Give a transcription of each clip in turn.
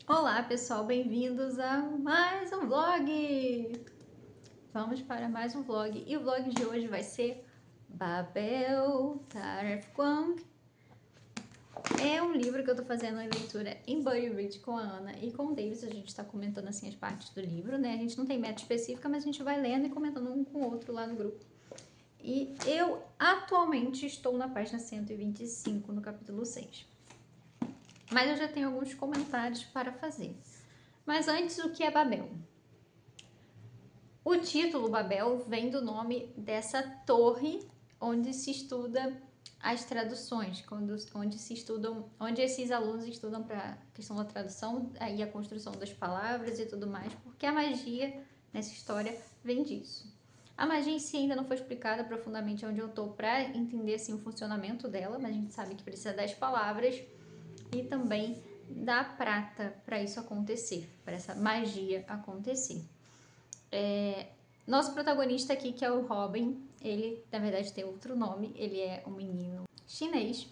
Olá pessoal, bem-vindos a mais um vlog! Vamos para mais um vlog e o vlog de hoje vai ser Babel Taref-Kwang. É um livro que eu tô fazendo em leitura em buddy read com a Ana e com o Davis. A gente tá comentando assim as partes do livro, né? A gente não tem meta específica, mas a gente vai lendo e comentando um com o outro lá no grupo. E eu atualmente estou na página 125, no capítulo 6. Mas eu já tenho alguns comentários para fazer. Mas antes, o que é Babel? O título Babel vem do nome dessa torre onde se estuda as traduções, onde esses alunos estudam para a questão da tradução e a construção das palavras e tudo mais, porque a magia nessa história vem disso. A magia em si ainda não foi explicada profundamente onde eu estou para entender assim, o funcionamento dela, mas a gente sabe que precisa das palavras e também da prata para isso acontecer, para essa magia acontecer. Nosso protagonista aqui, que é o Robin, ele na verdade tem outro nome, ele é um menino chinês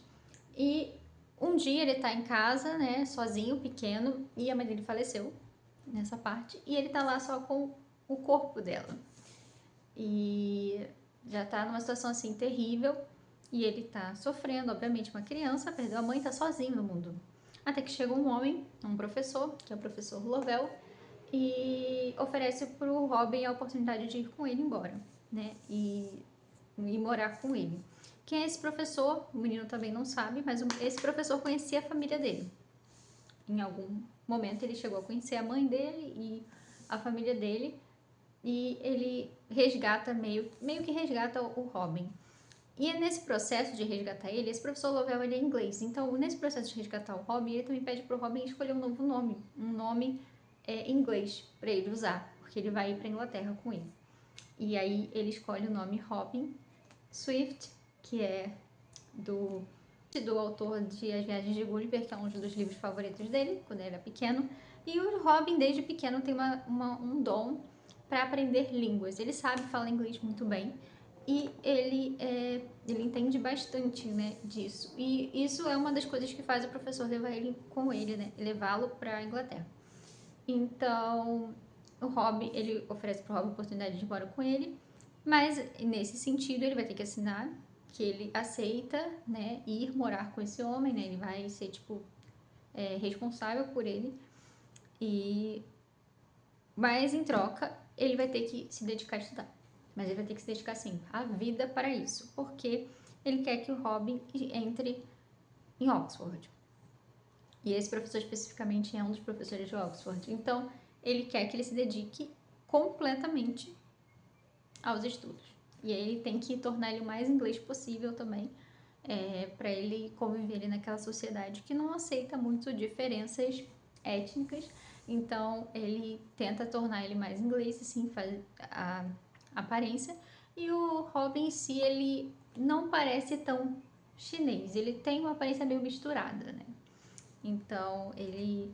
e um dia ele tá em casa, né, sozinho, pequeno, e a mãe dele faleceu nessa parte, e ele tá lá só com o corpo dela. E já tá numa situação assim terrível, e ele tá sofrendo, obviamente, uma criança, perdeu a mãe, tá sozinho no mundo. Até que chega um homem, um professor, que é o professor Lovell, e oferece pro Robin a oportunidade de ir com ele embora, né? E morar com ele. Quem é esse professor? O menino também não sabe, mas esse professor conhecia a família dele. Em algum momento ele chegou a conhecer a mãe dele e a família dele, e ele resgata, meio que resgata o Robin. E é nesse processo de resgatar ele, esse professor Lovell ele é inglês, então nesse processo de resgatar o Robin, ele também pede pro Robin escolher um novo nome, um nome inglês para ele usar, porque ele vai ir para Inglaterra com ele. E aí ele escolhe o nome Robin Swift, que é do autor de As Viagens de Gulliver, que é um dos livros favoritos dele, quando ele era pequeno. E o Robin, desde pequeno, tem um dom para aprender línguas. Ele sabe falar inglês muito bem e ele entende bastante, né, disso. E isso é uma das coisas que faz o professor levar ele com ele, né, levá-lo para a Inglaterra. Então, o Robin, ele oferece para o Robin a oportunidade de ir embora com ele, mas nesse sentido ele vai ter que assinar que ele aceita, né, ir morar com esse homem, né, ele vai ser, tipo, responsável por ele, mas em troca ele vai ter que se dedicar a estudar, mas ele vai ter que se dedicar, assim, a vida para isso, porque ele quer que o Robin entre em Oxford. E esse professor especificamente é um dos professores de Oxford. Então, ele quer que ele se dedique completamente aos estudos. E aí ele tem que tornar ele o mais inglês possível também, para ele conviver ali naquela sociedade que não aceita muito diferenças étnicas. Então, ele tenta tornar ele mais inglês, assim, faz a aparência. E o Robin em si, ele não parece tão chinês. Ele tem uma aparência meio misturada, né? Então, ele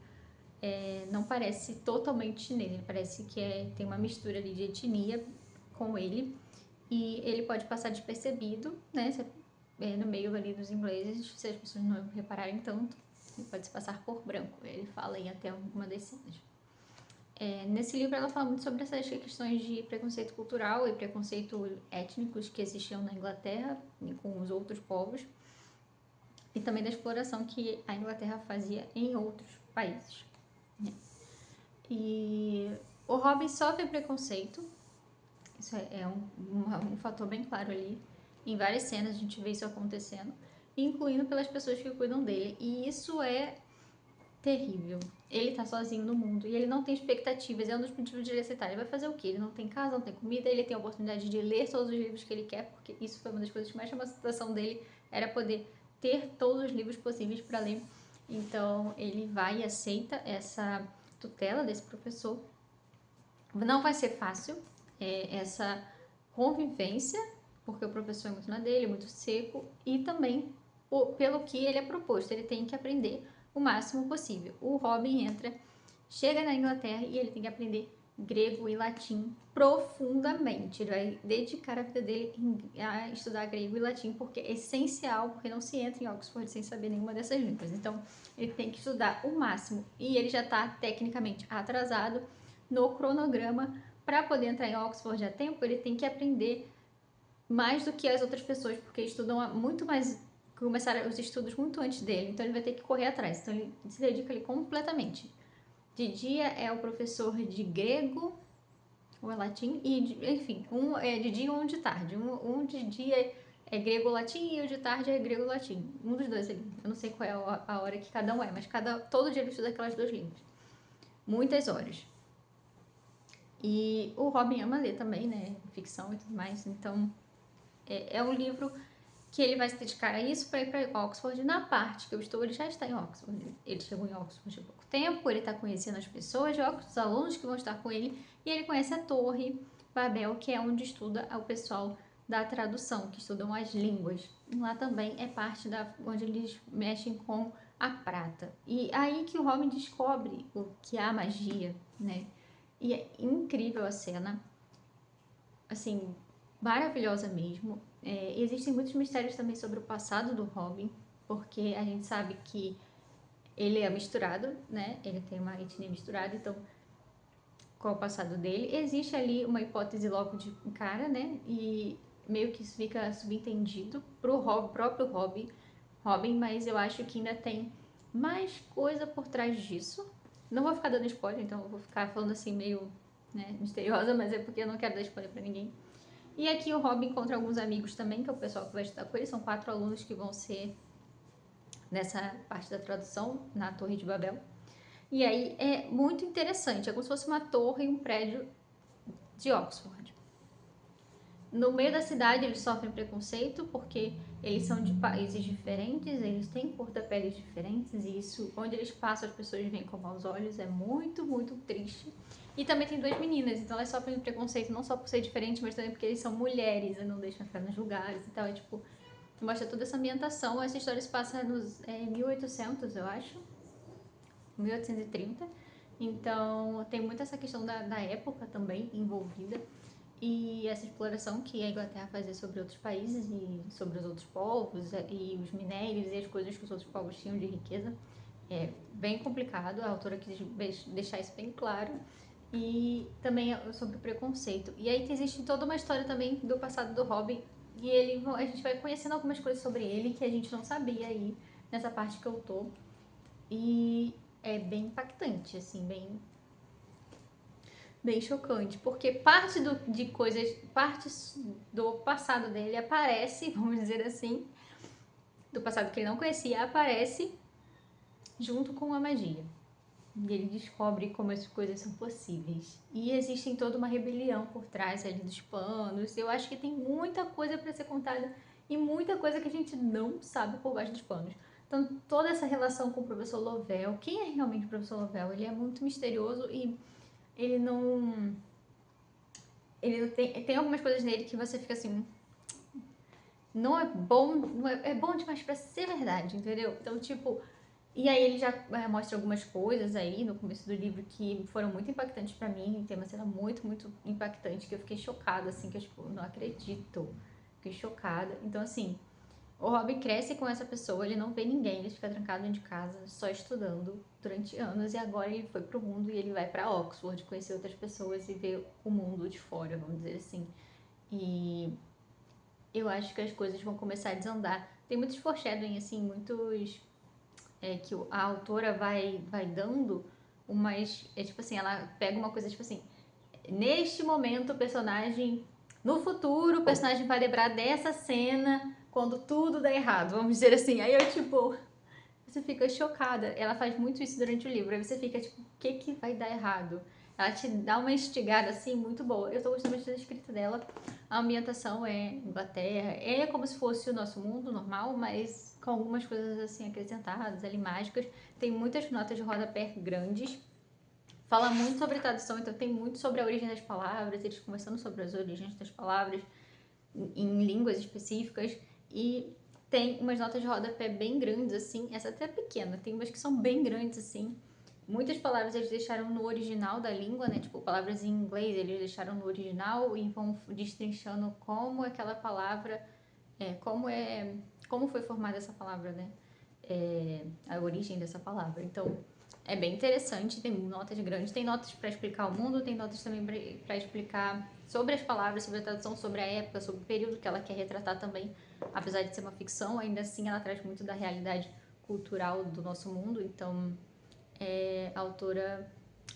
não parece totalmente chinês, ele parece que tem uma mistura ali de etnia com ele, e ele pode passar despercebido, né, no meio ali dos ingleses, se as pessoas não repararem tanto, ele pode se passar por branco, ele fala em até uma das cenas. Nesse livro ela fala muito sobre essas questões de preconceito cultural e preconceito étnicos que existiam na Inglaterra e com os outros povos, e também da exploração que a Inglaterra fazia em outros países. E o Robin sofre preconceito, isso é um fator bem claro ali. Em várias cenas a gente vê isso acontecendo, incluindo pelas pessoas que cuidam dele. E isso é terrível. Ele tá sozinho no mundo e ele não tem expectativas. É um dos motivos de ele aceitar. Ele vai fazer o quê? Ele não tem casa, não tem comida, ele tem a oportunidade de ler todos os livros que ele quer, porque isso foi uma das coisas que mais chamou a atenção dele, era poder ter todos os livros possíveis para ler. Então ele vai e aceita essa tutela desse professor. Não vai ser fácil essa convivência, porque o professor é muito na dele, muito seco, e também pelo que ele é proposto, ele tem que aprender o máximo possível. O Robin chega na Inglaterra e ele tem que aprender grego e latim profundamente. Ele vai dedicar a vida dele a estudar grego e latim, porque é essencial, porque não se entra em Oxford sem saber nenhuma dessas línguas. Então, ele tem que estudar o máximo. E ele já está tecnicamente atrasado no cronograma. Para poder entrar em Oxford a tempo, ele tem que aprender mais do que as outras pessoas, porque estudam muito mais, começaram os estudos muito antes dele. Então, ele vai ter que correr atrás. Então, ele se dedica ali completamente. De dia é o professor de grego ou é latim, e enfim, um é de dia e um de tarde. Um de dia é grego-latim e o de tarde é grego-latim. Um dos dois ali. Eu não sei qual é a hora que cada um é, mas todo dia ele estuda aquelas duas línguas. Muitas horas. E o Robin ama ler também, né? Ficção e tudo mais. Então, é um livro que ele vai se dedicar a isso para ir para Oxford. Na parte que eu estou, ele já está em Oxford. Ele chegou em Oxford há pouco tempo, ele está conhecendo as pessoas de Oxford, os alunos que vão estar com ele, e ele conhece a Torre Babel, que é onde estuda o pessoal da tradução, que estudam as línguas. E lá também é parte onde eles mexem com a prata. E aí que o Robin descobre o que é a magia, né? E é incrível a cena, assim, maravilhosa mesmo. Existem muitos mistérios também sobre o passado do Robin, porque a gente sabe que ele é misturado, né? Ele tem uma etnia misturada, então qual é o passado dele? Existe ali uma hipótese logo de cara, né? E meio que isso fica subentendido pro próprio Robin, mas eu acho que ainda tem mais coisa por trás disso. Não vou ficar dando spoiler, então eu vou ficar falando assim meio, né, misteriosa, mas é porque eu não quero dar spoiler pra ninguém. E aqui o Robin encontra alguns amigos também, que é o pessoal que vai estudar com ele. São 4 alunos que vão ser nessa parte da tradução na Torre de Babel. E aí é muito interessante, é como se fosse uma torre e um prédio de Oxford. No meio da cidade eles sofrem preconceito porque eles são de países diferentes, eles têm cor da pele diferentes e isso, onde eles passam, as pessoas veem com maus olhos, é muito, muito triste. E também tem 2 meninas, então elas sofrem preconceito não só por ser diferentes, mas também porque eles são mulheres e não deixam entrar nos lugares e tal. É tipo, mostra toda essa ambientação. Essa história se passa nos 1800, eu acho, 1830. Então tem muito essa questão da época também envolvida. E essa exploração que a Inglaterra fazia sobre outros países e sobre os outros povos e os minérios e as coisas que os outros povos tinham de riqueza. É bem complicado, a autora quis deixar isso bem claro. E também sobre o preconceito. E aí existe toda uma história também do passado do Robin. E a gente vai conhecendo algumas coisas sobre ele que a gente não sabia aí nessa parte que eu tô. E é bem impactante, assim, bem chocante, porque parte do passado dele aparece, vamos dizer assim, do passado que ele não conhecia, aparece junto com a magia. E ele descobre como as coisas são possíveis. E existe toda uma rebelião por trás ali dos panos. Eu acho que tem muita coisa para ser contada e muita coisa que a gente não sabe por baixo dos panos. Então, toda essa relação com o professor Lovell, quem é realmente o professor Lovell? Ele é muito misterioso e ele não... Ele tem algumas coisas nele que você fica assim... Não é bom, é bom demais pra ser verdade, entendeu? Então, tipo... E aí ele já mostra algumas coisas aí no começo do livro que foram muito impactantes pra mim. Tem uma cena muito, muito impactante que eu fiquei chocada, assim, que eu tipo, não acredito. Fiquei chocada. Então, assim, o Robin cresce com essa pessoa, ele não vê ninguém, ele fica trancado dentro de casa, só estudando durante anos. E agora ele foi pro mundo e ele vai pra Oxford conhecer outras pessoas e ver o mundo de fora, vamos dizer assim. E eu acho que as coisas vão começar a desandar. Tem muitos foreshadowing, assim, muitos que a autora vai dando umas. É tipo assim, ela pega uma coisa tipo assim. Neste momento, o personagem. No futuro, o personagem vai lembrar dessa cena quando tudo dá errado, vamos dizer assim. Aí eu, tipo. Você fica chocada. Ela faz muito isso durante o livro. Aí você fica, tipo, o que vai dar errado? Ela te dá uma instigada, assim, muito boa. Eu tô gostando bastante da escrita dela. A ambientação é Inglaterra. É como se fosse o nosso mundo normal, mas com algumas coisas, assim, acrescentadas, ali, mágicas. Tem muitas notas de rodapé grandes. Fala muito sobre tradução, então tem muito sobre a origem das palavras. Eles conversando sobre as origens das palavras em línguas específicas. E tem umas notas de rodapé bem grandes, assim. Essa até é pequena, tem umas que são bem grandes, assim. muitas palavras eles deixaram no original da língua, né? Tipo, palavras em inglês eles deixaram no original e vão destrinchando como aquela palavra, como foi formada essa palavra, né? A origem dessa palavra. Então, é bem interessante, tem notas grandes, tem notas para explicar o mundo, tem notas também para explicar sobre as palavras, sobre a tradução, sobre a época, sobre o período que ela quer retratar também. Apesar de ser uma ficção, ainda assim ela traz muito da realidade cultural do nosso mundo, então a autora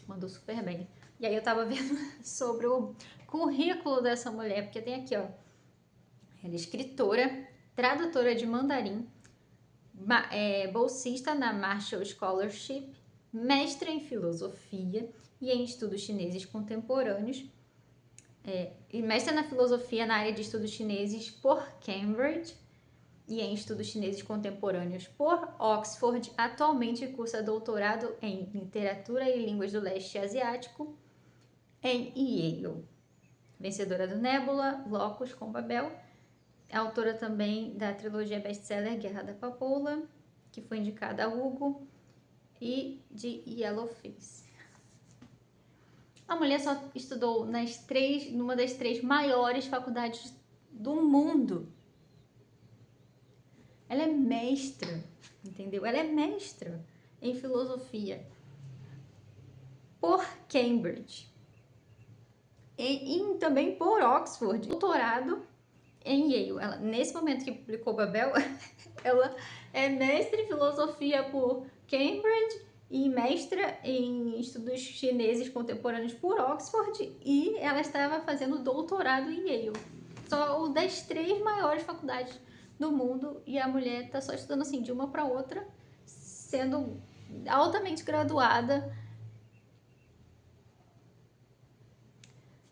mandou super bem. E aí eu tava vendo sobre o currículo dessa mulher, porque tem aqui, ó, ela é escritora, tradutora de mandarim, bolsista na Marshall Scholarship, mestra em filosofia e em estudos chineses contemporâneos, e mestra na filosofia na área de estudos chineses por Cambridge e em estudos chineses contemporâneos por Oxford. Atualmente cursa doutorado em literatura e línguas do leste asiático em Yale. Vencedora do Nebula, Locus com Babel. É autora também da trilogia best-seller Guerra da Papoula, que foi indicada a Hugo, e de Yellowface. A mulher só estudou numa das 3 maiores faculdades do mundo. Ela é mestra, entendeu? Ela é mestra em filosofia por Cambridge e também por Oxford, doutorado em Yale. Ela, nesse momento que publicou Babel, ela é mestre em filosofia por Cambridge e mestra em estudos chineses contemporâneos por Oxford, e ela estava fazendo doutorado em Yale. Só uma das 3 maiores faculdades do mundo, e a mulher tá só estudando assim de uma para outra, sendo altamente graduada.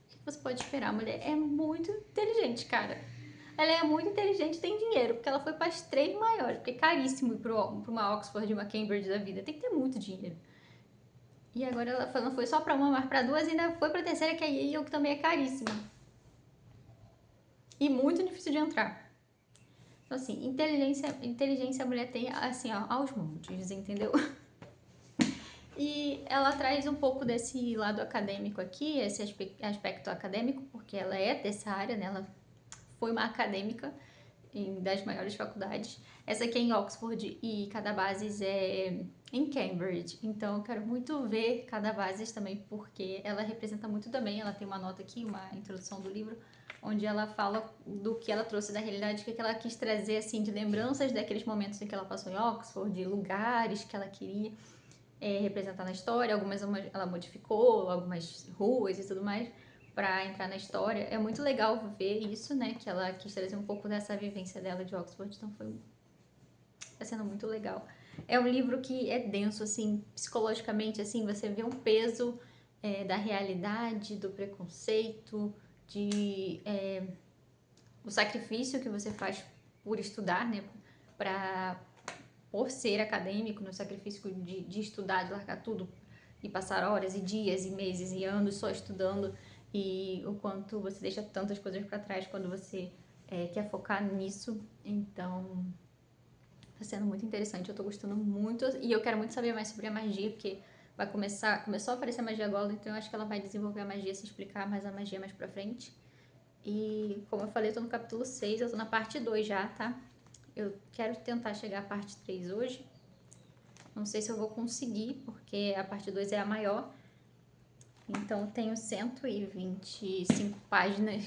O que você pode esperar? A mulher é muito inteligente, cara. Ela é muito inteligente e tem dinheiro, porque ela foi para as 3 maiores, porque é caríssimo ir para uma Oxford e uma Cambridge da vida, tem que ter muito dinheiro. E agora ela não foi só para uma, mas para 2, e ainda foi para a terceira, que é Yale, que também é caríssima. E muito difícil de entrar. Então, assim, inteligência a mulher tem, assim, ó, aos montes, entendeu? E ela traz um pouco desse lado acadêmico aqui, esse aspecto acadêmico, porque ela é dessa área, né? Ela foi uma acadêmica das maiores faculdades. Essa aqui é em Oxford e Cadabases é em Cambridge. Então eu quero muito ver Cadabases também, porque ela representa muito também. Ela tem uma nota aqui, uma introdução do livro, onde ela fala do que ela trouxe da realidade, o que ela quis trazer, assim, de lembranças daqueles momentos em que ela passou em Oxford, de lugares que ela queria representar na história. Algumas ela modificou, algumas ruas e tudo mais, para entrar na história. É muito legal ver isso, né? Que ela quis trazer um pouco dessa vivência dela de Oxford, então tá sendo muito legal. É um livro que é denso, assim, psicologicamente, assim, você vê um peso da realidade, do preconceito, o sacrifício que você faz por estudar, né? Por ser acadêmico, no sacrifício de estudar, de largar tudo e passar horas e dias e meses e anos só estudando, e o quanto você deixa tantas coisas para trás quando você quer focar nisso. Então tá sendo muito interessante, eu tô gostando muito, e eu quero muito saber mais sobre a magia, porque começou a aparecer a magia Golden, então eu acho que ela vai desenvolver a magia, se explicar mais a magia mais pra frente. E como eu falei, eu tô no capítulo 6, eu tô na parte 2 já, tá? Eu quero tentar chegar à parte 3 hoje. Não sei se eu vou conseguir, porque a parte 2 é a maior. Então tenho 125 páginas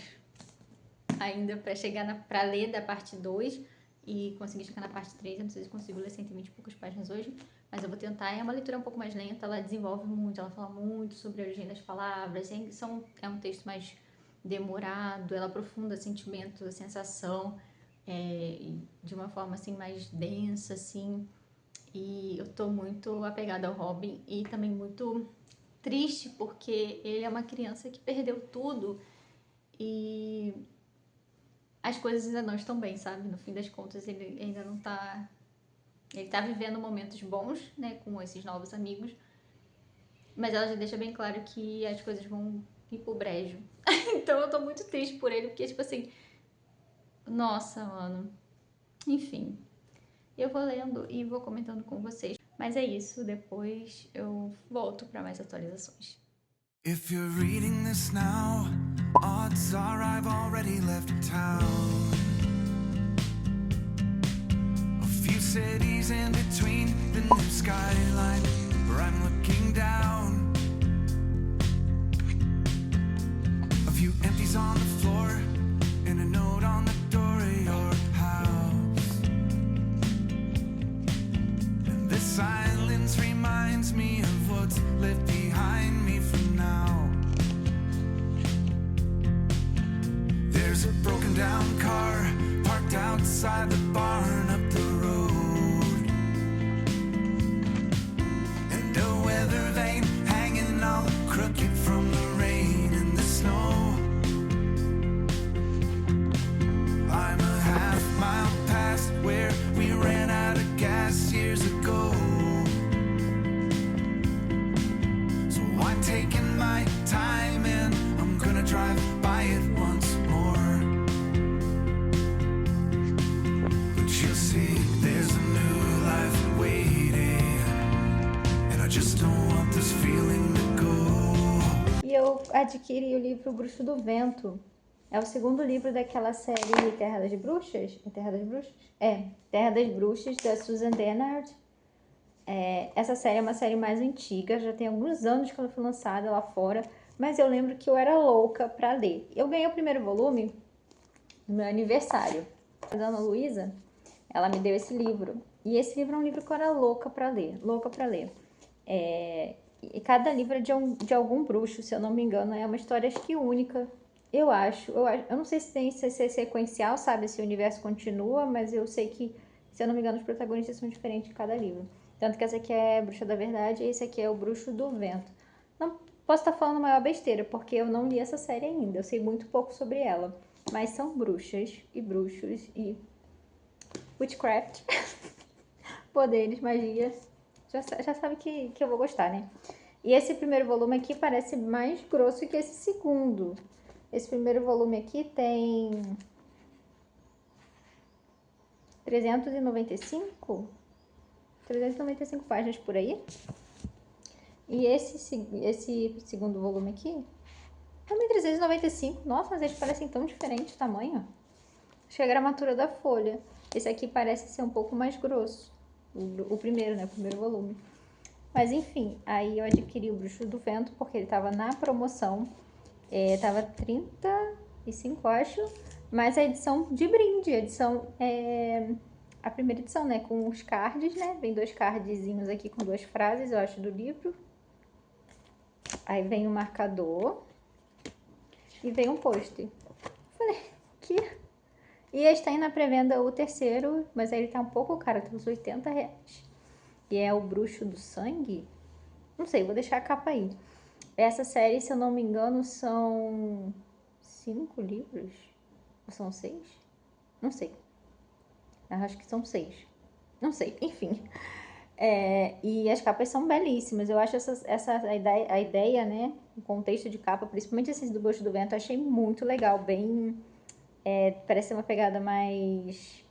ainda para chegar para ler da parte 2 e conseguir chegar na parte 3. Eu não sei se consigo ler 120 e poucas páginas hoje, mas eu vou tentar. É uma leitura um pouco mais lenta, ela desenvolve muito, ela fala muito sobre a origem das palavras. É um texto mais demorado, ela aprofunda sentimentos, a sensação, de uma forma assim mais densa, assim. E eu tô muito apegada ao Robin e também muito triste, porque ele é uma criança que perdeu tudo e as coisas ainda não estão bem, sabe? No fim das contas, ele ainda não tá. Ele tá vivendo momentos bons, né, com esses novos amigos, mas ela já deixa bem claro que as coisas vão ir pro brejo. Então eu tô muito triste por ele, porque, tipo assim, nossa, mano. Enfim, eu vou lendo e vou comentando com vocês. Mas é isso, depois eu volto para mais atualizações. If you're reading this now, odds are I've already left town. A few cities in between the new skyline where I'm looking down. A few empties on the floor and a note on the door of your house. And this silence reminds me of what's left behind me for now. There's a broken down car parked outside the barn up the road, and a weather vane hanging all crooked from the rain and the snow. I'm a half mile past where we ran out of gas years ago, so I'm taking my time and I'm gonna drive by it once more. But you'll see there's a new life waiting, and I just don't want this feeling to go. E eu adquiri o livro Bruxo do Vento. É o segundo livro daquela série Terra das Bruxas. É Terra das Bruxas? É, Terra das Bruxas, da Susan Dennard. Essa série é uma série mais antiga, já tem alguns anos que ela foi lançada lá fora, mas eu lembro que eu era louca pra ler. Eu ganhei o primeiro volume no meu aniversário. A dona Luísa, ela me deu esse livro. E esse livro é um livro que eu era louca pra ler, louca pra ler. E cada livro é de algum bruxo, se eu não me engano, é uma história acho que única. Eu acho. Eu não sei se tem se é sequencial, sabe? Se o universo continua, mas eu sei que, se eu não me engano, os protagonistas são diferentes em cada livro. Tanto que essa aqui é Bruxa da Verdade e esse aqui é o Bruxo do Vento. Não posso estar falando maior besteira, porque eu não li essa série ainda. Eu sei muito pouco sobre ela. Mas são bruxas e bruxos e witchcraft, poderes, magia. Já sabe que eu vou gostar, né? E esse primeiro volume aqui parece mais grosso que esse segundo. Esse primeiro volume aqui tem 395 páginas por aí. E esse segundo volume aqui também 395. Nossa, mas eles parecem tão diferentes o tamanho. Acho que é a gramatura da folha. Esse aqui parece ser um pouco mais grosso. O primeiro, né? O primeiro volume. Mas enfim, aí eu adquiri o Bruxo do Vento porque ele tava na promoção. Tava 35, acho. Mas a edição de brinde, a primeira edição, né? Com os cards, né? Vem 2 cardzinhos aqui com 2 frases, eu acho, do livro. Aí vem o marcador. E vem um pôster. Falei, que? E está aí na pré-venda o terceiro, mas aí ele tá um pouco caro, tá uns R$80. E é o Bruxo do Sangue. Não sei, vou deixar a capa aí. Essa série, se eu não me engano, são 5 livros? Ou são 6? Não sei. Eu acho que são 6. Não sei, enfim. E as capas são belíssimas. Eu acho a ideia, né? O contexto de capa, principalmente esses do Bruxo do Vento, eu achei muito legal. Bem. Parece ser uma pegada mais.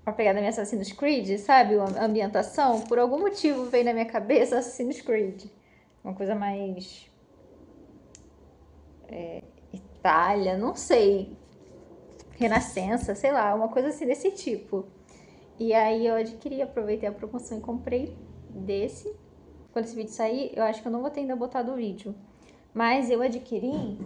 Uma pegada meio Assassin's Creed, sabe? A ambientação. Por algum motivo veio na minha cabeça Assassin's Creed. Uma coisa mais. Itália, não sei. Renascença, sei lá, uma coisa assim desse tipo. E aí eu adquiri, aproveitei a promoção e comprei desse. Quando esse vídeo sair, eu acho que eu não vou ter ainda botado o vídeo. Mas eu adquiri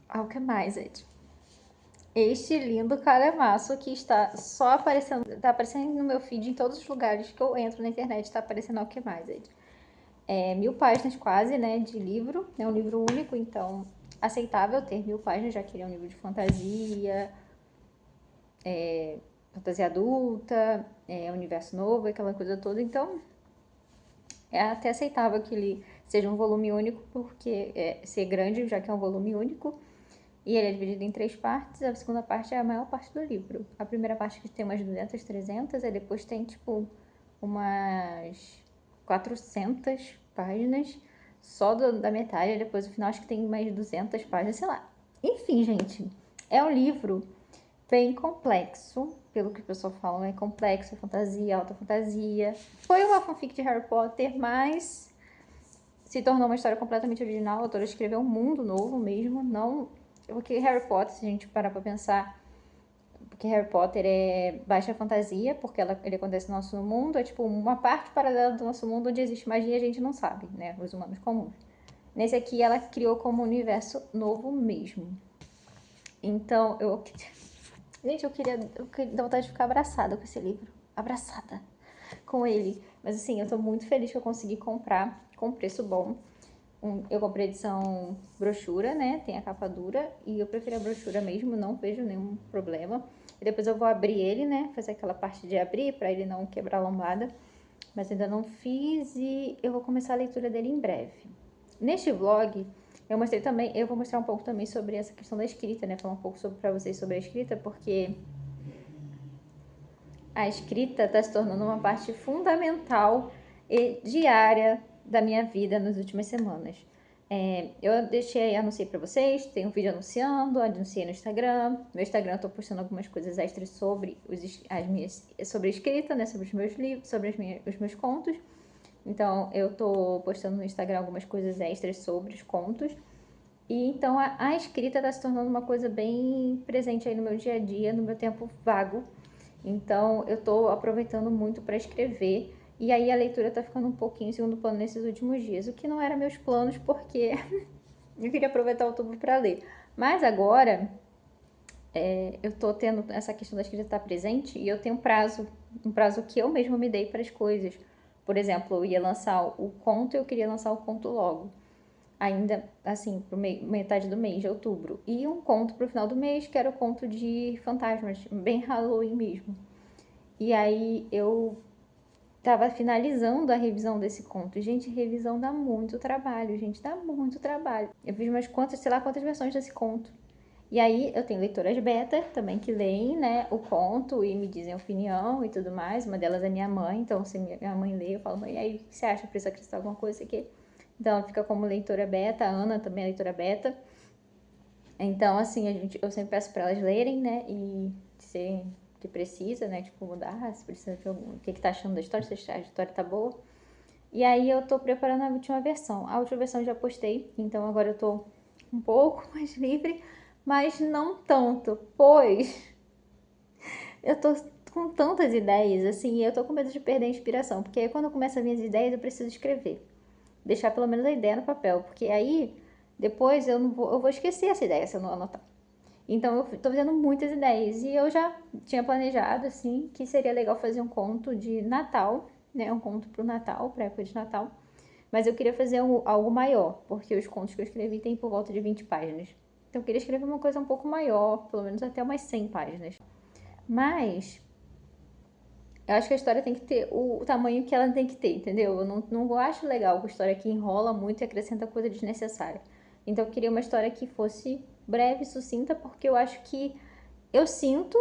Alchemized. Este lindo calhamaço que está só aparecendo, tá aparecendo no meu feed em todos os lugares que eu entro na internet, tá aparecendo Alchemized. 1000 páginas quase, né, de livro, é um livro único, então aceitável ter 1000 páginas, já que ele é um livro de fantasia, fantasia adulta, universo novo, aquela coisa toda, então é até aceitável que ele seja um volume único, porque ser grande, já que é um volume único. E ele é dividido em 3 partes, a segunda parte é a maior parte do livro. A primeira parte que tem umas 200, 300, aí depois tem, tipo, umas 400 páginas só da metade, depois o final acho que tem mais de 200 páginas, sei lá. Enfim, gente, é um livro bem complexo, pelo que o pessoal fala, é complexo, fantasia, alta fantasia. Foi uma fanfic de Harry Potter, mas se tornou uma história completamente original. A autora escreveu um mundo novo mesmo, não... Porque Harry Potter, se a gente parar pra pensar, porque Harry Potter é baixa fantasia, porque ele acontece no nosso mundo, é tipo uma parte paralela do nosso mundo onde existe magia e a gente não sabe, né, os humanos comuns. Nesse aqui ela criou como um universo novo mesmo. Então, gente, eu queria dar vontade de ficar abraçada com esse livro. Abraçada com ele. Mas assim, eu tô muito feliz que eu consegui comprar com preço bom. Eu comprei a edição brochura, né? Tem a capa dura. E eu prefiro a brochura mesmo, não vejo nenhum problema. E depois eu vou abrir ele, né? Fazer aquela parte de abrir pra ele não quebrar a lombada. Mas ainda não fiz e eu vou começar a leitura dele em breve. Neste vlog, eu vou mostrar um pouco também sobre essa questão da escrita, né? Falar um pouco pra vocês sobre a escrita, porque a escrita está se tornando uma parte fundamental e diária da minha vida nas últimas semanas. Eu anunciei para vocês, tem um vídeo anunciei no Instagram. No Instagram eu tô postando algumas coisas extras sobre sobre a escrita, né? Sobre os meus livros, sobre os meus contos. Então eu tô postando no Instagram algumas coisas extras sobre os contos. E então a escrita está se tornando uma coisa bem presente aí no meu dia a dia, no meu tempo vago. Então eu tô aproveitando muito para escrever. E aí a leitura tá ficando um pouquinho em segundo plano nesses últimos dias, o que não era meus planos, porque eu queria aproveitar o outubro para ler. Mas agora eu tô tendo essa questão da escrita estar presente e eu tenho um prazo que eu mesma me dei para as coisas. Por exemplo, eu ia lançar o conto e eu queria lançar o conto logo. Ainda, assim, pro metade do mês de outubro. E um conto pro final do mês, que era o conto de fantasmas, bem Halloween mesmo. E aí eu tava finalizando a revisão desse conto. Gente, revisão dá muito trabalho, gente, dá muito trabalho. Eu fiz umas quantas, sei lá quantas versões desse conto. E aí eu tenho leitoras beta também que leem, né, o conto e me dizem opinião e tudo mais. Uma delas é minha mãe, então se minha mãe lê, eu falo, mãe, aí o que você acha? Precisa acrescentar alguma coisa aqui? Então ela fica como leitora beta, a Ana também é leitora beta. Então, assim, eu sempre peço para elas lerem, né, e se que precisa, né, tipo, mudar, se precisa de algum, o que tá achando da história, se a história tá boa. E aí eu tô preparando a última versão. A última versão eu já postei, então agora eu tô um pouco mais livre, mas não tanto, pois eu tô com tantas ideias, assim, e eu tô com medo de perder a inspiração, porque aí quando eu começo as minhas ideias eu preciso escrever. Deixar pelo menos a ideia no papel, porque aí depois eu vou esquecer essa ideia se eu não anotar. Então eu tô fazendo muitas ideias e eu já tinha planejado assim que seria legal fazer um conto de Natal, né, um conto pro Natal, pra época de Natal. Mas eu queria fazer algo maior, porque os contos que eu escrevi tem por volta de 20 páginas. Então eu queria escrever uma coisa um pouco maior, pelo menos até umas 100 páginas. Mas eu acho que a história tem que ter o tamanho que ela tem que ter, entendeu? Eu não acho legal uma história que enrola muito e acrescenta coisa desnecessária. Então eu queria uma história que fosse breve, sucinta, porque eu acho que eu sinto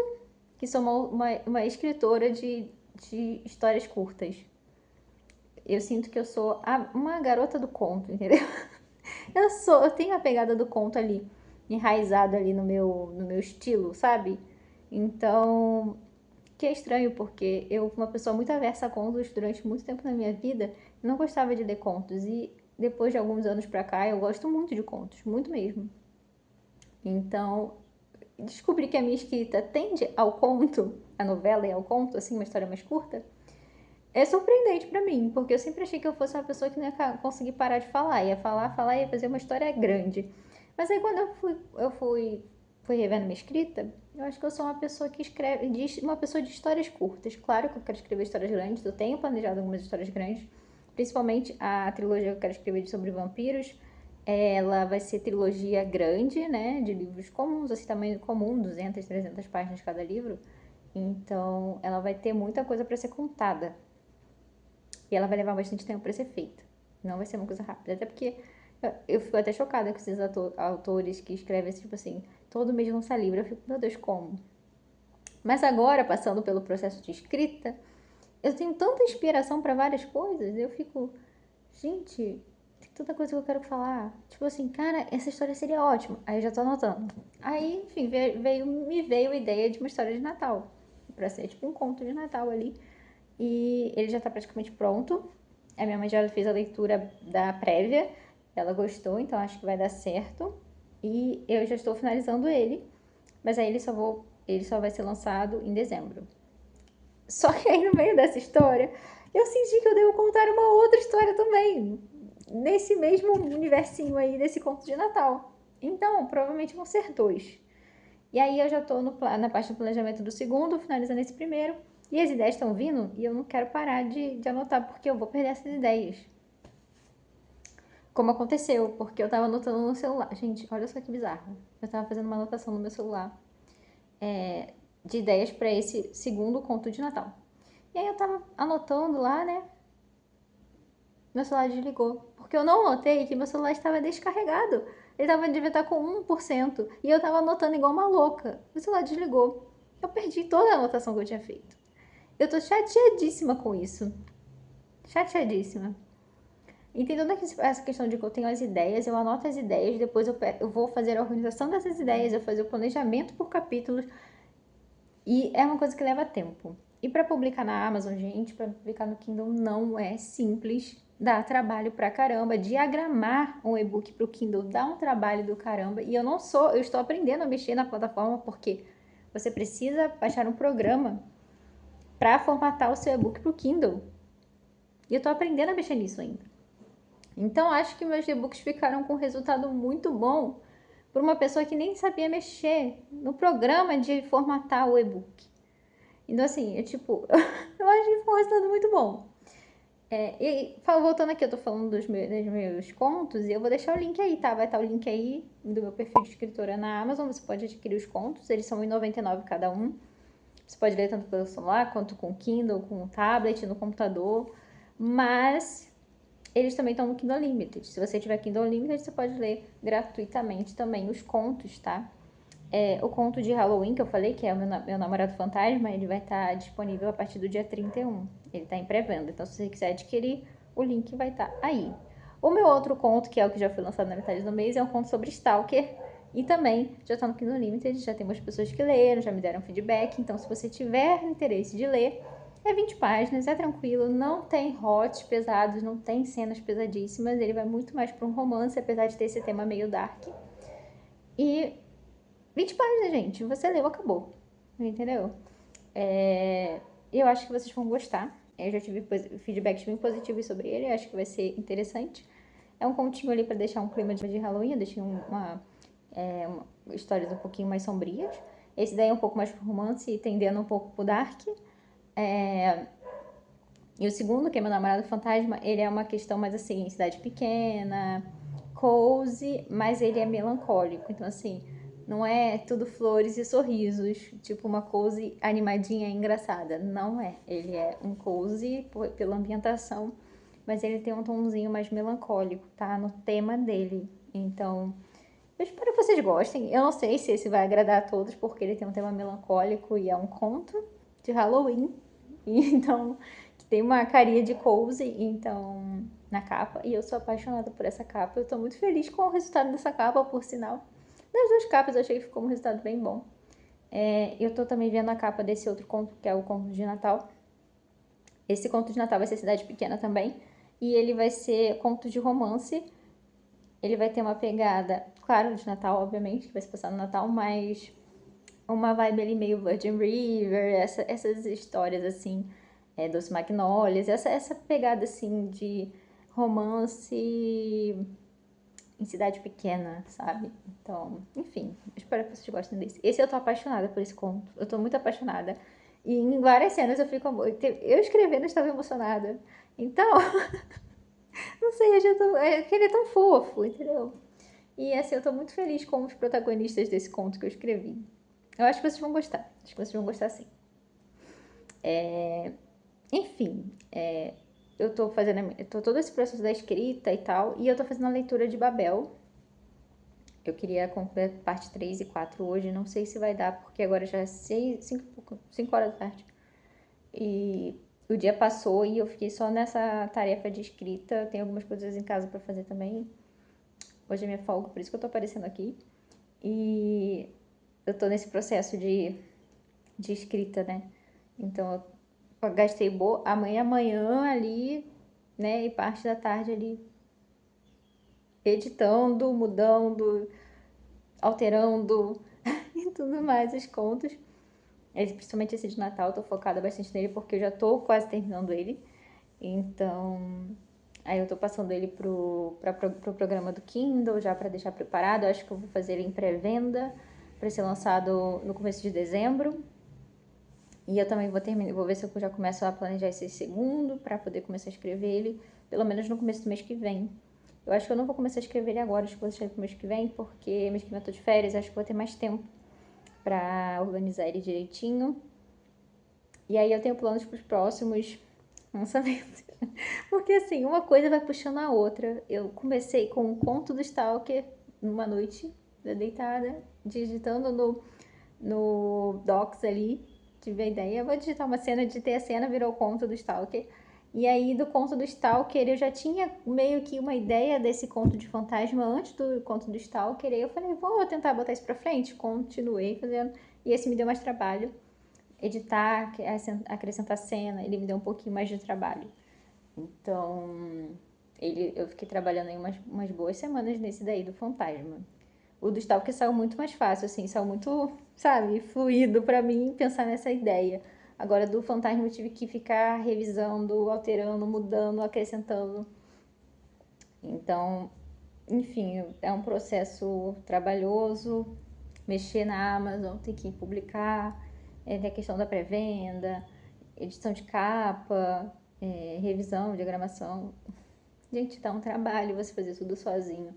que sou uma escritora de histórias curtas. Eu sinto que eu sou uma garota do conto, entendeu? Eu tenho a pegada do conto ali, enraizado ali no meu estilo, sabe? Então, que é estranho, porque eu fui uma pessoa muito aversa a contos durante muito tempo na minha vida, não gostava de ler contos, e depois de alguns anos pra cá eu gosto muito de contos, muito mesmo. Então, descobri que a minha escrita tende ao conto, a novela e ao conto, assim, uma história mais curta, é surpreendente pra mim, porque eu sempre achei que eu fosse uma pessoa que não ia conseguir parar de falar, ia falar, ia fazer uma história grande. Mas aí quando fui revendo minha escrita, eu acho que eu sou uma pessoa que escreve, uma pessoa de histórias curtas. Claro que eu quero escrever histórias grandes, eu tenho planejado algumas histórias grandes, principalmente a trilogia que eu quero escrever sobre vampiros. Ela vai ser trilogia grande, né, de livros comuns, assim, tamanho comum, 200, 300 páginas cada livro. Então, ela vai ter muita coisa para ser contada. E ela vai levar bastante tempo para ser feita. Não vai ser uma coisa rápida. Até porque eu fico até chocada com esses autores que escrevem, tipo assim, todo mês lança livro. Eu fico, meu Deus, como? Mas agora, passando pelo processo de escrita, eu tenho tanta inspiração para várias coisas. Eu fico, gente, tanta coisa que eu quero falar. Tipo assim, cara, essa história seria ótima. Aí eu já tô anotando. Aí, enfim, me veio a ideia de uma história de Natal. Pra ser tipo um conto de Natal ali. E ele já tá praticamente pronto. A minha mãe já fez a leitura da prévia. Ela gostou, então acho que vai dar certo. E eu já estou finalizando ele. Mas aí ele só vai ser lançado em dezembro. Só que aí no meio dessa história, eu senti que eu devo contar uma outra história também. Nesse mesmo universinho aí, desse conto de Natal. Então, provavelmente vão ser 2. E aí eu já tô na parte do planejamento do segundo, finalizando esse primeiro. E as ideias estão vindo e eu não quero parar de anotar, porque eu vou perder essas ideias. Como aconteceu, porque eu tava anotando no celular. Gente, olha só que bizarro. Eu tava fazendo uma anotação no meu celular de ideias para esse segundo conto de Natal. E aí eu tava anotando lá, né? Meu celular desligou. Porque eu não notei que meu celular estava descarregado. Ele devia estar com 1%. E eu tava anotando igual uma louca. Meu celular desligou. Eu perdi toda a anotação que eu tinha feito. Eu tô chateadíssima com isso. Chateadíssima. E tem toda essa questão de que eu tenho as ideias, eu anoto as ideias, depois eu vou fazer a organização dessas ideias, eu vou fazer o planejamento por capítulos. E é uma coisa que leva tempo. E para publicar na Amazon, gente, para publicar no Kindle não é simples. Dá trabalho pra caramba. Diagramar um e-book pro Kindle dá um trabalho do caramba. E eu estou aprendendo a mexer na plataforma porque você precisa baixar um programa para formatar o seu e-book pro Kindle. E eu tô aprendendo a mexer nisso ainda. Então acho que meus e-books ficaram com um resultado muito bom por uma pessoa que nem sabia mexer no programa de formatar o e-book. Então, assim, eu acho que ficou um resultado muito bom. Voltando aqui, eu tô falando dos meus contos, e eu vou deixar o link aí, tá? Vai estar o link aí do meu perfil de escritora na Amazon, você pode adquirir os contos, eles são R$1,99 cada um. Você pode ler tanto pelo celular, quanto com Kindle, com tablet, no computador, mas eles também estão no Kindle Unlimited. Se você tiver Kindle Unlimited, você pode ler gratuitamente também os contos, tá? O conto de Halloween que eu falei, que é o meu namorado fantasma, ele vai estar disponível a partir do dia 31. Ele está em pré-venda, então se você quiser adquirir, o link vai estar aí. O meu outro conto, que é o que já foi lançado na metade do mês, é um conto sobre Stalker. E também já está no Kindle Unlimited, já tem umas pessoas que leram, já me deram feedback. Então, se você tiver interesse de ler, é 20 páginas, é tranquilo, não tem hots pesados, não tem cenas pesadíssimas. Ele vai muito mais para um romance, apesar de ter esse tema meio dark. E 20 páginas, gente. Você leu, acabou. Entendeu? Eu acho que vocês vão gostar. Eu já tive feedbacks bem positivos sobre ele. Eu acho que vai ser interessante. É um continho ali para deixar um clima de Halloween. Eu deixei histórias um pouquinho mais sombrias. Esse daí é um pouco mais pro romance e tendendo um pouco pro dark. E o segundo, que é Meu Namorado Fantasma, ele é uma questão mais assim, cidade pequena, cozy, mas ele é melancólico. Então, assim, não é tudo flores e sorrisos, tipo uma cozy animadinha e engraçada. Não é. Ele é um cozy pela ambientação, mas ele tem um tomzinho mais melancólico, tá? No tema dele. Então, eu espero que vocês gostem. Eu não sei se esse vai agradar a todos, porque ele tem um tema melancólico e é um conto de Halloween. Então, tem uma carinha de cozy, então, na capa. E eu sou apaixonada por essa capa. Eu tô muito feliz com o resultado dessa capa, por sinal. Das duas capas eu achei que ficou um resultado bem bom. Eu tô também vendo a capa desse outro conto, que é o conto de Natal. Esse conto de Natal vai ser Cidade Pequena também. E ele vai ser conto de romance. Ele vai ter uma pegada, claro, de Natal, obviamente, que vai se passar no Natal, mas uma vibe ali meio Virgin River, essas histórias assim, Doce Magnólias, essa pegada assim de romance em cidade pequena, sabe? Então, enfim, espero que vocês gostem desse. Esse eu tô apaixonada por esse conto, eu tô muito apaixonada. E em várias cenas eu fico, eu escrevendo eu estava emocionada. Então, não sei, que ele é tão fofo, entendeu? E assim, eu tô muito feliz com os protagonistas desse conto que eu escrevi. Eu acho que vocês vão gostar. Acho que vocês vão gostar sim. Enfim, eu tô fazendo todo esse processo da escrita e tal, e eu tô fazendo a leitura de Babel. Eu queria concluir a parte 3 e 4 hoje, não sei se vai dar, porque agora já é 5 horas da tarde. E o dia passou e eu fiquei só nessa tarefa de escrita. Tem algumas coisas em casa pra fazer também. Hoje é minha folga, por isso que eu tô aparecendo aqui. E eu tô nesse processo de escrita, né? Então eu gastei amanhã ali, né? E parte da tarde ali editando, mudando, alterando e tudo mais os contos. Principalmente esse de Natal, eu tô focada bastante nele porque eu já tô quase terminando ele. Então, aí eu tô passando ele pro programa do Kindle já para deixar preparado. Eu acho que eu vou fazer ele em pré-venda para ser lançado no começo de dezembro. E eu também vou ver se eu já começo a planejar esse segundo para poder começar a escrever ele, pelo menos no começo do mês que vem. Eu acho que eu não vou começar a escrever ele agora, acho que vou deixar ele pro mês que vem, porque mês que vem eu tô de férias, acho que vou ter mais tempo para organizar ele direitinho. E aí eu tenho planos pros próximos lançamentos. Porque assim, uma coisa vai puxando a outra. Eu comecei com o conto do Stalker numa noite, deitada, digitando no Docs ali, tive a ideia, vou digitar uma cena, digitei a cena, virou o conto do Stalker. E aí, do conto do Stalker, eu já tinha meio que uma ideia desse conto de fantasma antes do conto do Stalker. E aí eu falei, vou tentar botar isso pra frente. Continuei fazendo. E esse me deu mais trabalho. Editar, acrescentar cena, ele me deu um pouquinho mais de trabalho. Então, eu fiquei trabalhando aí umas boas semanas nesse daí do fantasma. O do Stalker saiu muito mais fácil, assim, saiu muito, sabe, fluido pra mim pensar nessa ideia. Agora, do fantasma eu tive que ficar revisando, alterando, mudando, acrescentando. Então, enfim, é um processo trabalhoso. Mexer na Amazon, ter que publicar, tem a questão da pré-venda, edição de capa, revisão, diagramação. Gente, dá um trabalho você fazer tudo sozinho,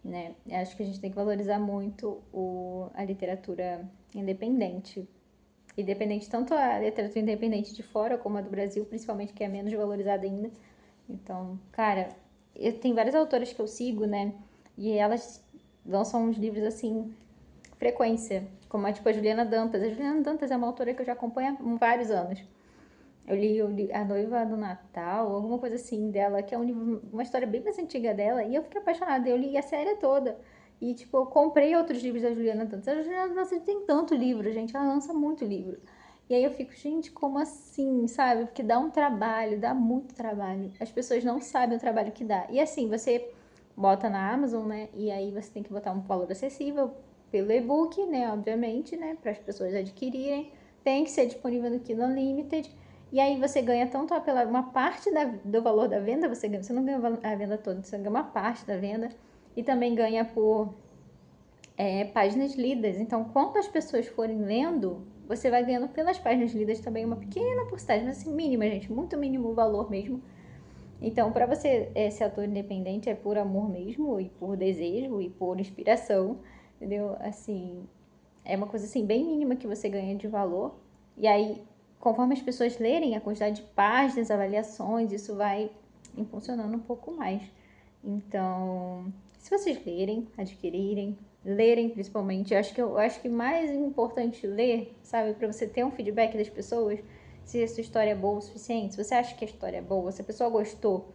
né? Eu acho que a gente tem que valorizar muito a literatura independente. Independente, tanto a literatura independente de fora como a do Brasil, principalmente, que é menos valorizada ainda. Então, cara, eu tenho várias autoras que eu sigo, né? E elas lançam uns livros assim, frequência, como tipo a Juliana Dantas. A Juliana Dantas é uma autora que eu já acompanho há vários anos. Eu li A Noiva do Natal, alguma coisa assim dela, que é uma história bem mais antiga dela, e eu fiquei apaixonada. Eu li a série toda. E, tipo, eu comprei outros livros da Juliana Dantas. A Juliana Dantas tem tanto livro, gente, ela lança muito livro. E aí eu fico, gente, como assim, sabe? Porque dá um trabalho, dá muito trabalho. As pessoas não sabem o trabalho que dá. E assim, você bota na Amazon, né? E aí você tem que botar um valor acessível pelo e-book, né? Obviamente, né? Para as pessoas adquirirem. Tem que ser disponível no Kindle Unlimited. E aí você ganha tanto pela uma parte do valor da venda, você não ganha a venda toda, você ganha uma parte da venda. E também ganha por páginas lidas. Então, quanto as pessoas forem lendo, você vai ganhando pelas páginas lidas também uma pequena porcentagem, mas assim, mínima, gente, muito mínimo o valor mesmo. Então, para você ser autor independente, é por amor mesmo, e por desejo, e por inspiração, entendeu? Assim, é uma coisa assim, bem mínima que você ganha de valor. E aí, conforme as pessoas lerem a quantidade de páginas, avaliações, isso vai impulsionando um pouco mais. Então, se vocês lerem, adquirirem, lerem principalmente, eu acho que mais importante ler, sabe, para você ter um feedback das pessoas, se a sua história é boa o suficiente, se você acha que a história é boa, se a pessoa gostou,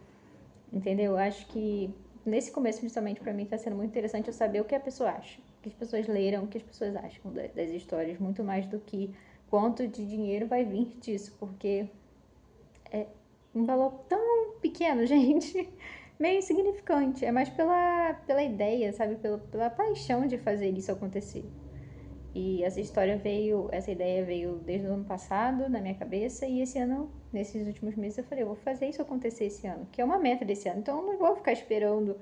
entendeu? Eu acho que nesse começo, principalmente para mim, está sendo muito interessante eu saber o que a pessoa acha, o que as pessoas leram, o que as pessoas acham das histórias, muito mais do que quanto de dinheiro vai vir disso, porque é um valor tão pequeno, gente, meio insignificante. É mais pela ideia, sabe? Pela paixão de fazer isso acontecer. E essa ideia veio desde o ano passado na minha cabeça e esse ano, nesses últimos meses, eu falei, eu vou fazer isso acontecer esse ano, que é uma meta desse ano. Então eu não vou ficar esperando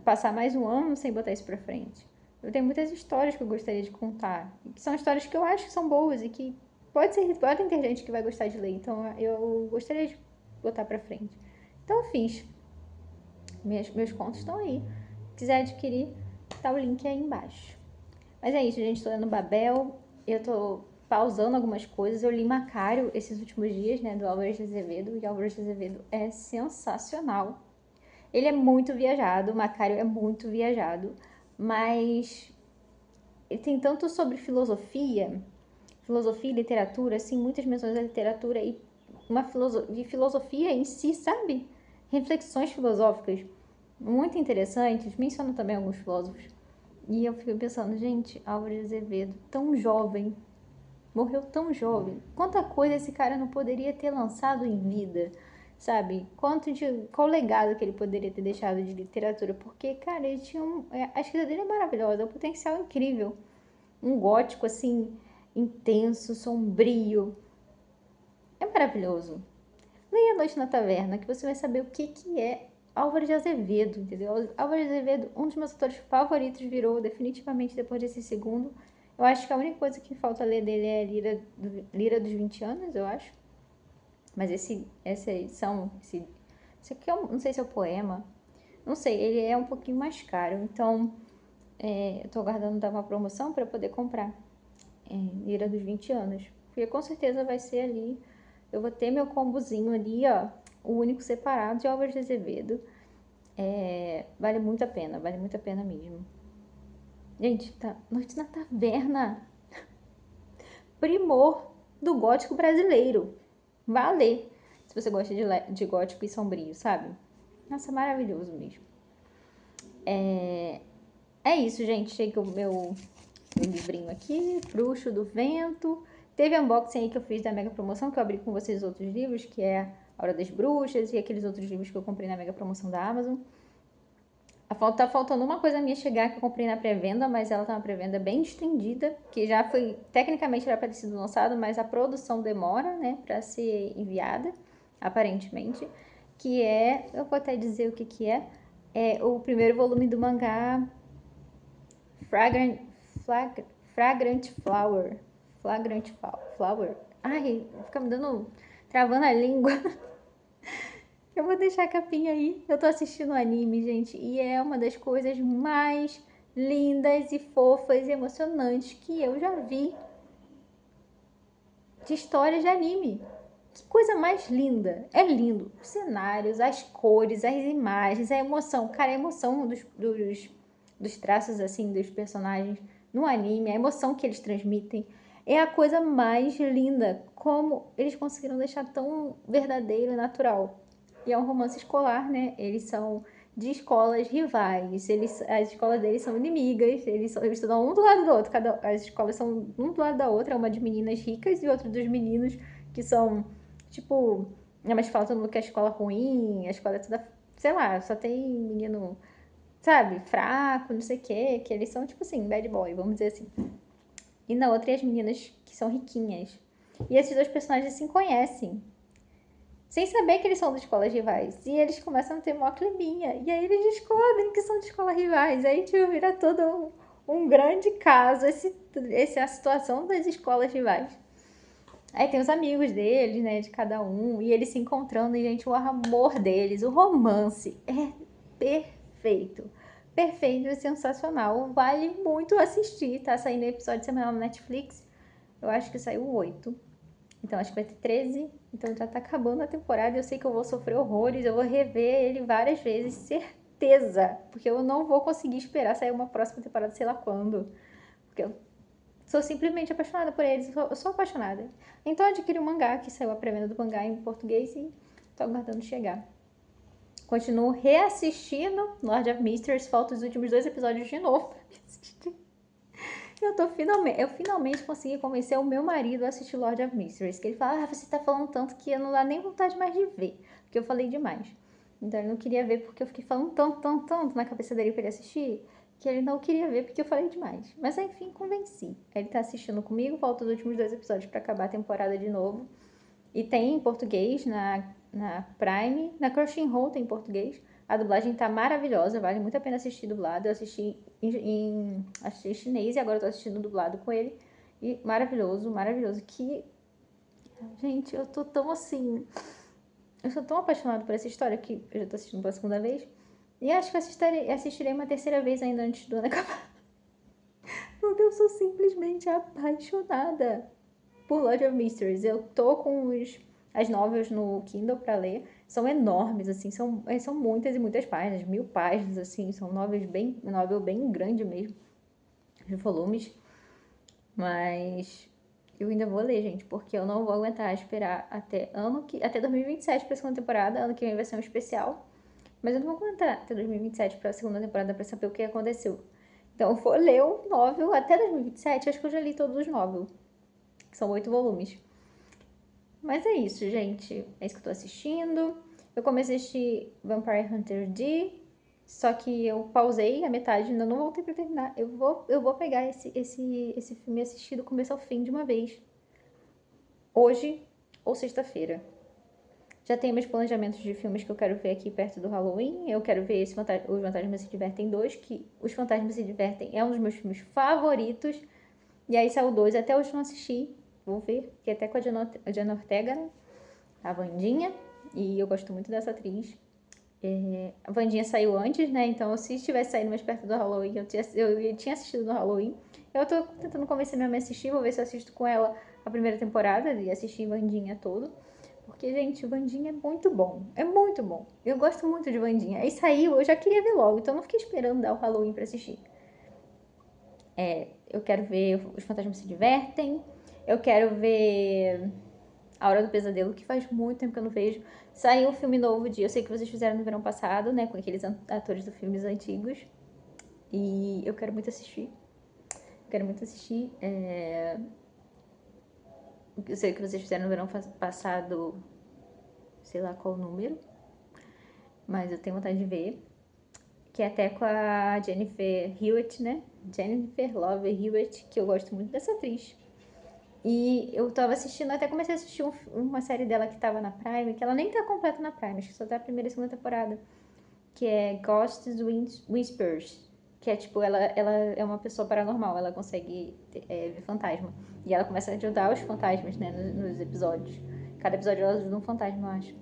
passar mais um ano sem botar isso pra frente. Eu tenho muitas histórias que eu gostaria de contar, que são histórias que eu acho que são boas e que podem ter gente que vai gostar de ler. Então eu gostaria de botar pra frente. Então eu fiz. Meus contos estão aí. Se quiser adquirir, tá o link aí embaixo. Mas é isso, gente. Tô lendo Babel. Eu tô pausando algumas coisas. Eu li Macário esses últimos dias, né? Do Álvares de Azevedo. E Álvares de Azevedo é sensacional. Ele é muito viajado. O Macário é muito viajado. Mas ele tem tanto sobre filosofia e literatura, assim, muitas menções da literatura. E de filosofia em si, sabe? Reflexões filosóficas muito interessantes. Menciona também alguns filósofos. E eu fico pensando, gente, Álvaro de Azevedo, tão jovem, morreu tão jovem. Quanta coisa esse cara não poderia ter lançado em vida, sabe? Qual legado que ele poderia ter deixado de literatura? Porque, cara, ele tinha a escrita dele é maravilhosa, um potencial incrível. Um gótico, assim, intenso, sombrio. É maravilhoso. Leia A Noite na Taverna, que você vai saber o que é Álvaro de Azevedo, entendeu? Álvaro de Azevedo, um dos meus autores favoritos, virou definitivamente depois desse segundo. Eu acho que a única coisa que falta ler dele é Lira dos 20 anos, eu acho. Mas essa edição, esse aqui não sei se é o poema, não sei, ele é um pouquinho mais caro, então eu tô aguardando dar uma promoção para poder comprar Lira dos 20 anos, porque com certeza vai ser ali, eu vou ter meu combozinho ali, ó, o único separado de Álvares de Azevedo. Vale muito a pena mesmo. Gente, tá, Noite na Taverna, primor do gótico brasileiro. Vá ler, se você gosta de gótico e sombrio, sabe? Nossa, maravilhoso mesmo. É isso, gente. Chega o meu livrinho aqui, Bruxo do Vento. Teve unboxing aí que eu fiz da Mega Promoção, que eu abri com vocês outros livros, que é A Hora das Bruxas e aqueles outros livros que eu comprei na Mega Promoção da Amazon. Tá faltando uma coisa minha chegar que eu comprei na pré-venda, mas ela tá uma pré-venda bem estendida, que já foi, tecnicamente era para ter sido lançado, mas a produção demora, né, para ser enviada, aparentemente, que eu vou até dizer o que é o primeiro volume do mangá Fragrant Flower. Flagrant Flower. Ai, fica me dando, travando a língua. Eu vou deixar a capinha aí. Eu tô assistindo anime, gente, e é uma das coisas mais lindas e fofas e emocionantes que eu já vi de histórias de anime. Que coisa mais linda. É lindo. Os cenários, as cores, as imagens, a emoção. Cara, a emoção dos traços, assim, dos personagens no anime, a emoção que eles transmitem. É a coisa mais linda. Como eles conseguiram deixar tão verdadeiro e natural. E é um romance escolar, né? Eles são de escolas rivais, as escolas deles são inimigas, eles estudam um do lado do outro, as escolas são um do lado da outra, uma de meninas ricas e outra dos meninos que são, tipo, mas fala todo mundo que é escola ruim, a escola é toda, sei lá, só tem menino, sabe, fraco, não sei o quê, que eles são, tipo assim, bad boy, vamos dizer assim. E na outra, as meninas que são riquinhas. E esses dois personagens se conhecem, sem saber que eles são de escolas rivais. E eles começam a ter mó climinha. E aí eles descobrem que são de escolas rivais. Aí, tipo, vira todo um grande caso, a situação das escolas rivais. Aí tem os amigos deles, né, de cada um. E eles se encontrando. E, gente, o amor deles, o romance é perfeito. Perfeito e sensacional. Vale muito assistir. Tá saindo episódio semanal no Netflix. Eu acho que saiu 8. Então, acho que vai ter 13. Então, já tá acabando a temporada. Eu sei que eu vou sofrer horrores. Eu vou rever ele várias vezes, certeza. Porque eu não vou conseguir esperar sair uma próxima temporada, sei lá quando. Porque eu sou simplesmente apaixonada por eles. Eu sou apaixonada. Então, eu adquiri um mangá, que saiu a pré-venda do mangá em português. E tô aguardando chegar. Continuo reassistindo Lord of Mysteries. Faltam os últimos 2 episódios de novo pra me assistir. Eu finalmente consegui convencer o meu marido a assistir Lord of Mysteries. Que ele fala, você tá falando tanto que eu não dá nem vontade mais de ver. Porque eu falei demais. Então ele não queria ver porque eu fiquei falando tanto na cabeça dele pra ele assistir. Que ele não queria ver porque eu falei demais. Mas enfim, convenci. Ele tá assistindo comigo, faltam os últimos 2 episódios pra acabar a temporada de novo. E tem em português na Prime. Na Crunchyroll tem em português. A dublagem tá maravilhosa, vale muito a pena assistir dublado. Eu assisti assisti em chinês e agora eu tô assistindo dublado com ele. E maravilhoso, maravilhoso. Gente, eu tô tão assim... Eu sou tão apaixonada por essa história que eu já tô assistindo pela segunda vez. E acho que assistirei uma terceira vez ainda antes do ano acabar. Porque eu sou simplesmente apaixonada por Lord of Mysteries. Eu tô com as novels no Kindle pra ler. São enormes, assim, são muitas e muitas páginas, 1000 páginas, assim, são novel bem grande mesmo, de volumes. Mas Eu ainda vou ler, gente, porque eu não vou aguentar esperar até 2027 pra segunda temporada. Ano que vem vai ser um especial. Mas eu não vou aguentar até 2027 pra segunda temporada pra saber o que aconteceu. Então eu vou ler o novel até 2027. Acho que eu já li todos os novels, que são 8 volumes. Mas é isso, gente. É isso que eu tô assistindo. Eu comecei a assistir Vampire Hunter D, só que eu pausei a metade, ainda não voltei pra terminar. Eu vou pegar esse filme e assistir do começo ao fim de uma vez. Hoje ou sexta-feira. Já tenho meus planejamentos de filmes que eu quero ver aqui perto do Halloween. Eu quero ver Os Fantasmas Se Divertem 2, que Os Fantasmas Se Divertem é um dos meus filmes favoritos. E aí saiu 2, até hoje não assisti. Vou ver, que é até com a Jenna Ortega, né? A Wandinha. E eu gosto muito dessa atriz. A Wandinha saiu antes, né? Então, se estivesse saindo mais perto do Halloween, eu tinha assistido no Halloween. Eu tô tentando convencer minha mãe a assistir. Vou ver se eu assisto com ela a primeira temporada e assistir Wandinha todo. Porque, gente, o Wandinha é muito bom. É muito bom. Eu gosto muito de Wandinha. Aí saiu, eu já queria ver logo. Então, eu não fiquei esperando dar o Halloween pra assistir. Eu quero ver Os Fantasmas Se Divertem. Eu quero ver A Hora do Pesadelo, que faz muito tempo que eu não vejo. Saiu um filme novo de... Eu sei que vocês fizeram no verão passado, né? Com aqueles atores dos filmes antigos. E eu quero muito assistir. Eu sei que vocês fizeram no verão passado, sei lá qual número, mas eu tenho vontade de ver. Que é até com a Jennifer Hewitt, né? Jennifer Love Hewitt, que eu gosto muito dessa atriz. E eu tava assistindo, até comecei a assistir uma série dela que tava na Prime, que ela nem tá completa na Prime, acho que só tá a primeira e segunda temporada. Que é Ghosts Whispers. Que é tipo, ela é uma pessoa paranormal, ela consegue ver fantasma. E ela começa a ajudar os fantasmas, né, nos episódios. Cada episódio ela ajuda um fantasma, eu acho.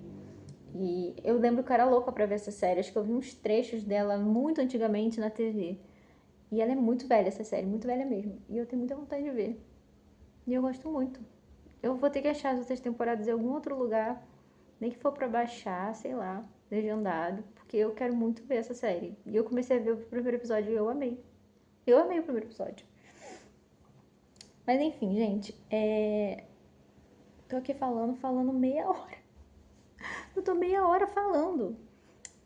E eu lembro que eu era louca pra ver essa série. Acho que eu vi uns trechos dela muito antigamente na TV. E ela é muito velha, essa série, muito velha mesmo. E eu tenho muita vontade de ver. E eu gosto muito. Eu vou ter que achar as outras temporadas em algum outro lugar. Nem que for pra baixar, sei lá, legendado. Porque eu quero muito ver essa série. E eu comecei a ver o primeiro episódio e eu amei. Eu amei o primeiro episódio. Mas enfim, gente. Tô aqui falando meia hora. Eu tô meia hora falando.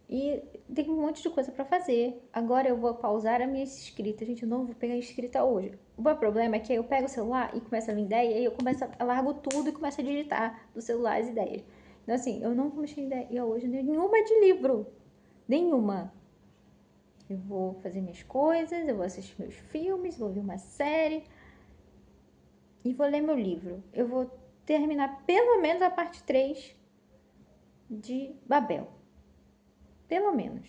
E tem um monte de coisa pra fazer. Agora eu vou pausar a minha escrita. Gente, eu não vou pegar a escrita hoje. O meu problema é que eu pego o celular e começa a vir ideia. E eu largo tudo e começo a digitar do celular as ideias. Então assim, eu não vou mexer em ideia hoje nenhuma de livro. Nenhuma. Eu vou fazer minhas coisas, eu vou assistir meus filmes, vou ver uma série. E vou ler meu livro. Eu vou terminar pelo menos a parte 3 de Babel. Pelo menos.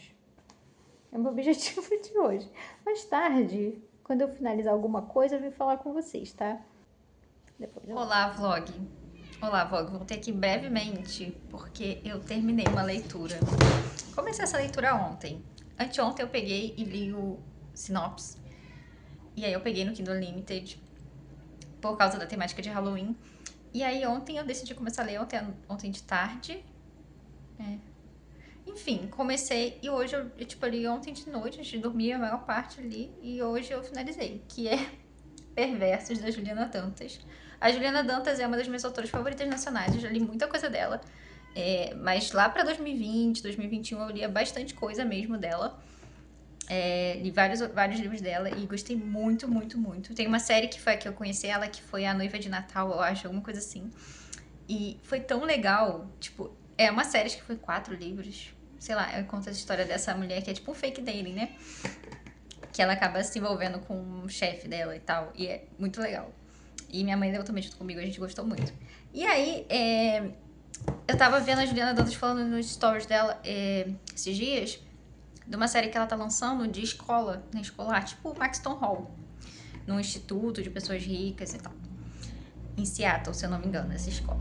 É o meu objetivo de hoje. Mais tarde, quando eu finalizar alguma coisa, eu vim falar com vocês, tá? Olá, vlog. Voltei aqui brevemente, porque eu terminei uma leitura. Comecei essa leitura ontem. Anteontem eu peguei e li o Sinopse. E aí eu peguei no Kindle Unlimited, por causa da temática de Halloween. E aí ontem eu decidi começar a ler, ontem de tarde. Enfim, comecei e hoje eu li ontem de noite, antes de dormir, a maior parte ali, e hoje eu finalizei, que é Perversos, da Juliana Dantas. A Juliana Dantas é uma das minhas autoras favoritas nacionais, eu já li muita coisa dela, mas lá pra 2020, 2021 eu lia bastante coisa mesmo dela. Li vários livros dela e gostei muito, muito, muito. Tem uma série que foi a que eu conheci ela, que foi A Noiva de Natal, eu acho, alguma coisa assim. E foi tão legal, tipo, é uma série, acho que foi 4 livros. Sei lá, eu conto a história dessa mulher que é tipo um fake dating, né? Que ela acaba se envolvendo com o chefe dela e tal. E é muito legal. E minha mãe leu também junto comigo, a gente gostou muito. E aí, eu tava vendo a Juliana Dantas falando nos stories dela esses dias, de uma série que ela tá lançando de escola, né, escolar, tipo Maxton Hall, num instituto de pessoas ricas e tal. Em Seattle, se eu não me engano, essa escola.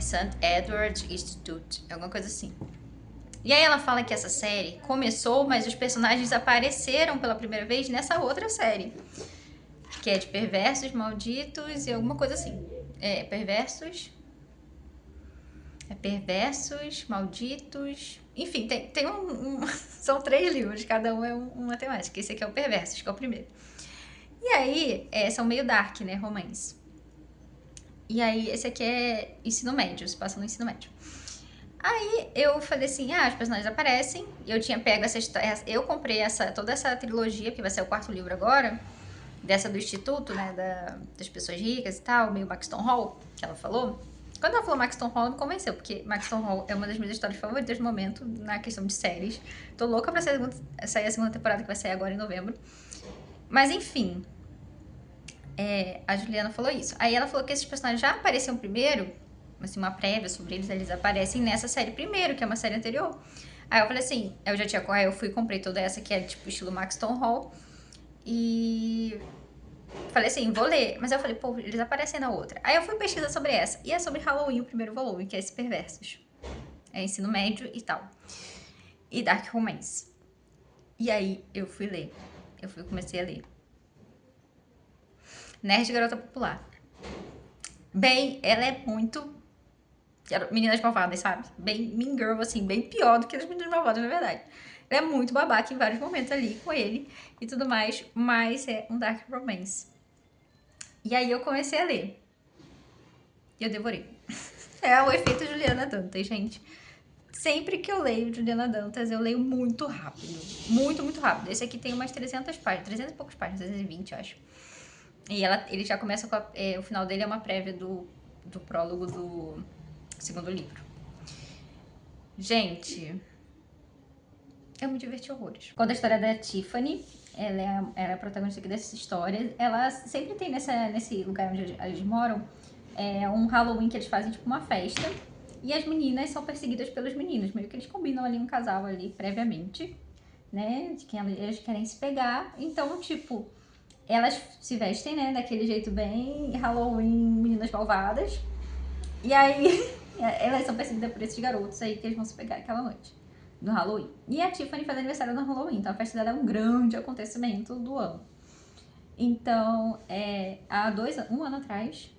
St. Edward Institute, alguma coisa assim. E aí ela fala que essa série começou, mas os personagens apareceram pela primeira vez nessa outra série, que é de Perversos, Malditos e alguma coisa assim. Perversos, Malditos... Enfim, tem são 3 livros, cada um é uma temática. Esse aqui é o Perversos, que é o primeiro. E aí, são meio dark, né, romance. E aí, esse aqui é ensino médio, se passa no ensino médio. Aí eu falei assim, os personagens aparecem. Eu tinha pego essa história, eu comprei toda essa trilogia, que vai ser o 4º livro agora, dessa do Instituto, né, das pessoas ricas e tal, meio Maxton Hall, que ela falou. Quando ela falou Maxton Hall, ela me convenceu, porque Maxton Hall é uma das minhas histórias favoritas do momento, na questão de séries. Tô louca pra sair a segunda temporada, que vai sair agora em novembro. Mas enfim, a Juliana falou isso. Aí ela falou que esses personagens já apareciam primeiro, assim, uma prévia sobre eles aparecem nessa série primeiro, que é uma série anterior. Aí eu falei assim, eu fui e comprei toda essa que é tipo estilo Maxton Hall. E falei assim, vou ler. Mas aí eu falei, pô, eles aparecem na outra. Aí eu fui pesquisar sobre essa. E é sobre Halloween, o primeiro volume, que é esse Perversos. É ensino médio e tal. E Dark Romance. E aí eu fui ler. Comecei a ler. Nerd Garota Popular. Bem, ela é muito Meninas Malvadas, sabe? Bem Mean Girl, assim, bem pior do que as Meninas Malvadas, na verdade. Ela é muito babaca em vários momentos ali com ele e tudo mais, mas é um Dark Romance. E aí eu comecei a ler. E eu devorei. É o efeito Juliana Dantas, gente. Sempre que eu leio Juliana Dantas, eu leio muito rápido. Muito, muito rápido. Esse aqui tem umas 300 páginas, 300 e poucas páginas, 320, eu acho. E ele já começa com o final dele é uma prévia do prólogo do 2º livro. Gente, eu me diverti horrores. Conta a história da Tiffany. Ela é a protagonista aqui dessa história. Ela sempre tem nesse lugar onde eles moram um Halloween que eles fazem tipo uma festa. E as meninas são perseguidas pelos meninos. Meio que eles combinam ali um casal ali previamente, né? De quem eles querem se pegar. Então, tipo, elas se vestem, né? Daquele jeito bem Halloween, meninas malvadas. E aí, elas são perseguidas por esses garotos aí que eles vão se pegar aquela noite, no Halloween. E a Tiffany faz aniversário no Halloween, então a festa dela é um grande acontecimento do ano. Então, há um ano atrás,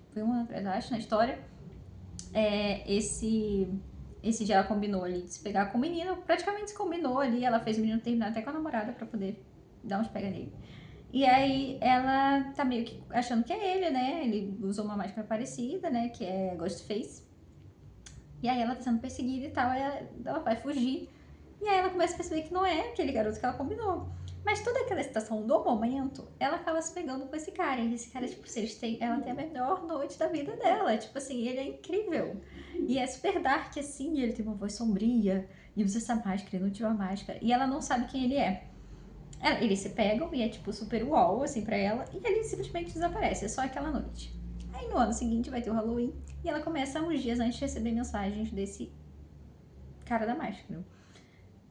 acho, na história, esse dia ela combinou ali de se pegar com o menino, praticamente se combinou ali, ela fez o menino terminar até com a namorada pra poder dar uns pega nele. E aí ela tá meio que achando que é ele, né? Ele usou uma máscara parecida, né? Que é Ghostface. E aí ela tá sendo perseguida e tal, ela vai fugir. E aí ela começa a perceber que não é aquele garoto que ela combinou. Mas toda aquela situação do momento, ela acaba se pegando com esse cara. E esse cara, tipo, ela tem a melhor noite da vida dela. Tipo assim, ele é incrível. E é super dark, assim, e ele tem uma voz sombria. E usa essa máscara, ele não tira a máscara. E ela não sabe quem ele é. Eles se pegam e é tipo super uau, assim, pra ela. E ele simplesmente desaparece, é só aquela noite. Aí no ano seguinte vai ter o Halloween. E ela começa uns dias antes de receber mensagens desse cara da máscara.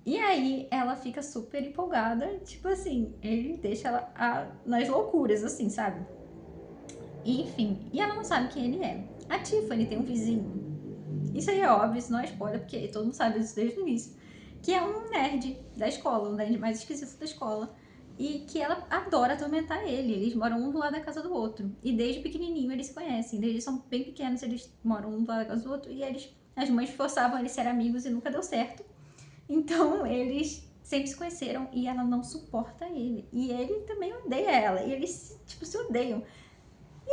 E aí ela fica super empolgada, tipo assim, ele deixa ela nas loucuras, assim, sabe? E, enfim, e ela não sabe quem ele é. A Tiffany tem um vizinho. Isso aí é óbvio, isso não é spoiler, porque todo mundo sabe disso desde o início. Que é um nerd da escola, um nerd mais esquisito da escola. E que ela adora atormentar ele. Eles moram um do lado da casa do outro. E desde pequenininho eles se conhecem. Desde eles são bem pequenos, eles moram um do lado da casa do outro. E as mães forçavam eles a serem amigos e nunca deu certo. Então eles sempre se conheceram e ela não suporta ele. E ele também odeia ela. E eles, tipo, se odeiam.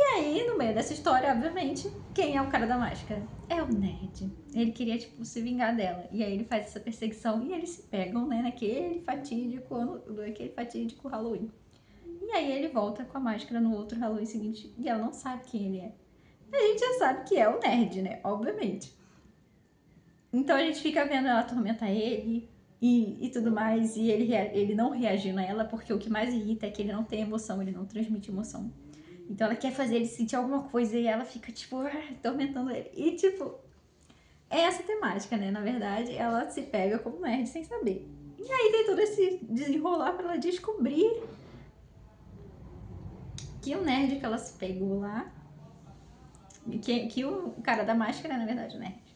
E aí, no meio dessa história, obviamente, quem é o cara da máscara? É o nerd. Ele queria, tipo, se vingar dela. E aí ele faz essa perseguição e eles se pegam, né, naquele fatídico Halloween. E aí ele volta com a máscara no outro Halloween seguinte e ela não sabe quem ele é. A gente já sabe que é o nerd, né? Obviamente. Então a gente fica vendo ela atormentar ele e tudo mais. E ele não reagindo a ela, porque o que mais irrita é que ele não tem emoção, ele não transmite emoção. Então ela quer fazer ele sentir alguma coisa e ela fica, tipo, atormentando ele. E, tipo, é essa temática, né? Na verdade, ela se pega como nerd sem saber. E aí tem todo esse desenrolar pra ela descobrir que o nerd que ela se pegou lá, que o cara da máscara, na verdade, o nerd.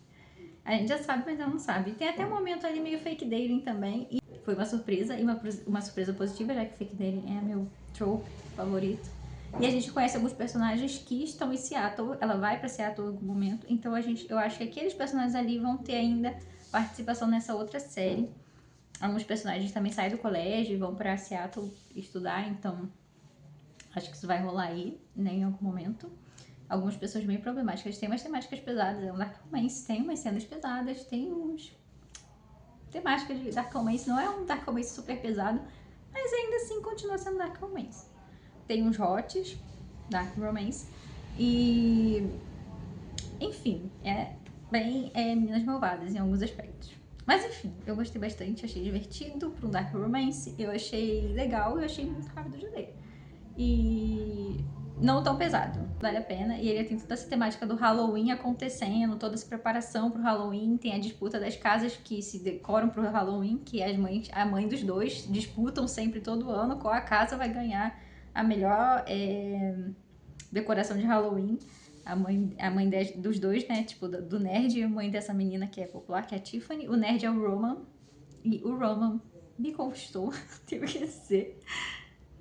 A gente já sabe, mas ela não sabe. Tem até um momento ali meio fake dating também. E foi uma surpresa, e uma surpresa positiva, já que fake dating é meu trope favorito. E a gente conhece alguns personagens que estão em Seattle. Ela vai pra Seattle em algum momento. Então eu acho que aqueles personagens ali vão ter ainda participação nessa outra série. Alguns personagens também saem do colégio e vão pra Seattle estudar. Então acho que isso vai rolar aí, né, em algum momento. algumas pessoas bem problemáticas. Tem umas temáticas pesadas, é um Dark Romance, tem umas cenas pesadas, tem uns... temáticas de Dark Romance, não é um Dark Romance super pesado, mas ainda assim continua sendo Dark Romance. Tem uns hots, Dark Romance, e... enfim, é bem Meninas Malvadas em alguns aspectos. Mas enfim, eu gostei bastante, achei divertido para um Dark Romance, eu achei legal, eu achei muito rápido de ler. E não tão pesado, vale a pena. E ele tem toda essa temática do Halloween acontecendo, toda essa preparação pro Halloween, tem a disputa das casas que se decoram pro Halloween, que a mãe dos dois disputam sempre todo ano qual a casa vai ganhar a melhor decoração de Halloween. A mãe dos dois, né, tipo, do nerd e a mãe dessa menina que é popular, que é a Tiffany. O nerd é o Roman, e o Roman me conquistou, tenho que dizer.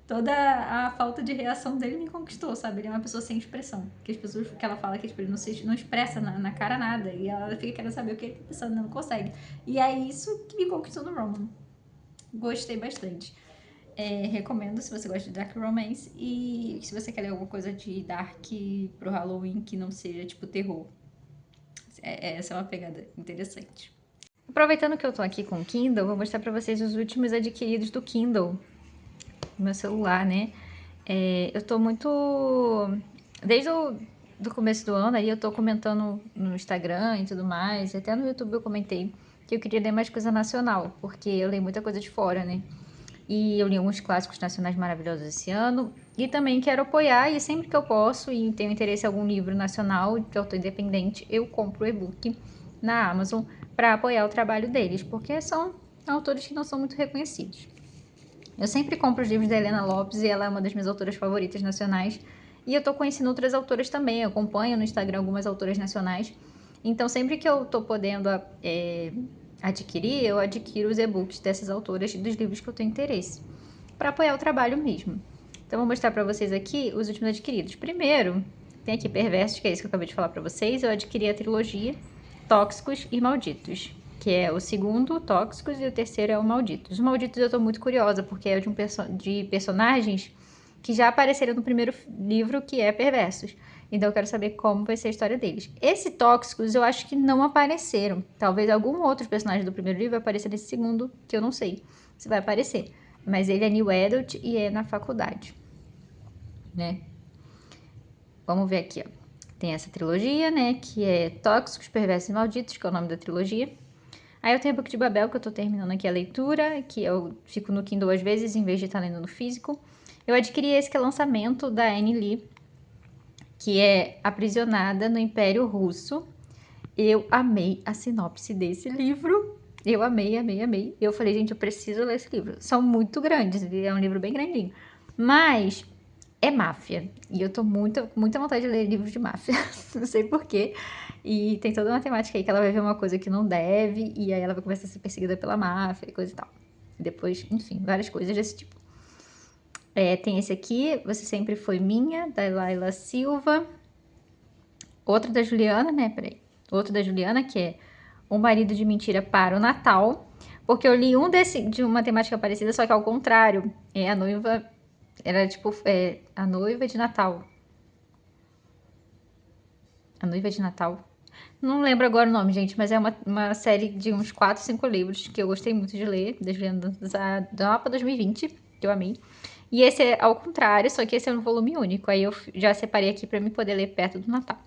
Toda a falta de reação dele me conquistou, sabe? Ele é uma pessoa sem expressão. Que as pessoas que ela fala que tipo, ele não expressa na cara nada. E ela fica querendo saber o que ele tá pensando, não consegue. E é isso que me conquistou no Roman. Gostei bastante. Recomendo se você gosta de Dark Romance. E se você quer ler alguma coisa de Dark pro Halloween que não seja tipo terror. Essa é uma pegada interessante. Aproveitando que eu tô aqui com o Kindle, vou mostrar pra vocês os últimos adquiridos do Kindle. Meu celular, né? Eu tô muito... Desde o começo do ano aí eu tô comentando no Instagram e tudo mais, e até no YouTube eu comentei que eu queria ler mais coisa nacional, porque eu leio muita coisa de fora, né? E eu li alguns clássicos nacionais maravilhosos esse ano, e também quero apoiar, e sempre que eu posso e tenho interesse em algum livro nacional de autor independente, eu compro o e-book na Amazon para apoiar o trabalho deles, porque são autores que não são muito reconhecidos. Eu sempre compro os livros da Helena Lopes e ela é uma das minhas autoras favoritas nacionais. E eu tô conhecendo outras autoras também, eu acompanho no Instagram algumas autoras nacionais. Então sempre que eu tô podendo adquirir, eu adquiro os e-books dessas autoras e dos livros que eu tenho interesse, para apoiar o trabalho mesmo. Então vou mostrar para vocês aqui os últimos adquiridos. Primeiro, tem aqui Perversos, que é isso que eu acabei de falar para vocês. Eu adquiri a trilogia Tóxicos e Malditos, que é o segundo, Tóxicos, e o terceiro é o Malditos. O Malditos eu tô muito curiosa, porque é de personagens que já apareceram no primeiro livro, que é Perversos. Então eu quero saber como vai ser a história deles. Esse Tóxicos eu acho que não apareceram. Talvez algum outro personagem do primeiro livro apareça nesse segundo, que eu não sei se vai aparecer. Mas ele é New Adult e é na faculdade, né? Vamos ver aqui, ó. Tem essa trilogia, né, que é Tóxicos, Perversos e Malditos, que é o nome da trilogia. Aí eu tenho a Book de Babel, que eu tô terminando aqui a leitura, que eu fico no Kindle às vezes, em vez de estar lendo no físico. Eu adquiri esse que é lançamento da Anne Lee, que é Aprisionada no Império Russo. Eu amei a sinopse desse livro. Eu amei, amei, amei. Eu falei, gente, eu preciso ler esse livro. São muito grandes, é um livro bem grandinho. Mas é máfia. E eu tô muita vontade de ler livros de máfia. Não sei porquê. E tem toda uma temática aí que ela vai ver uma coisa que não deve. E aí ela vai começar a ser perseguida pela máfia e coisa e tal. E depois, enfim, várias coisas desse tipo. Tem esse aqui, Você Sempre Foi Minha, da Laila Silva. Outro da Juliana, né? Peraí. Outro da Juliana, que é Um Marido de Mentira para o Natal. Porque eu li um de uma temática parecida, só que ao contrário. É a noiva... Era tipo, a noiva de Natal. A noiva de Natal. Não lembro agora o nome, gente, mas é uma série de uns 4, 5 livros que eu gostei muito de ler, da Juliana da Mapa 2020, que eu amei. E esse é ao contrário, só que esse é um volume único. Aí eu já separei aqui pra me poder ler perto do Natal.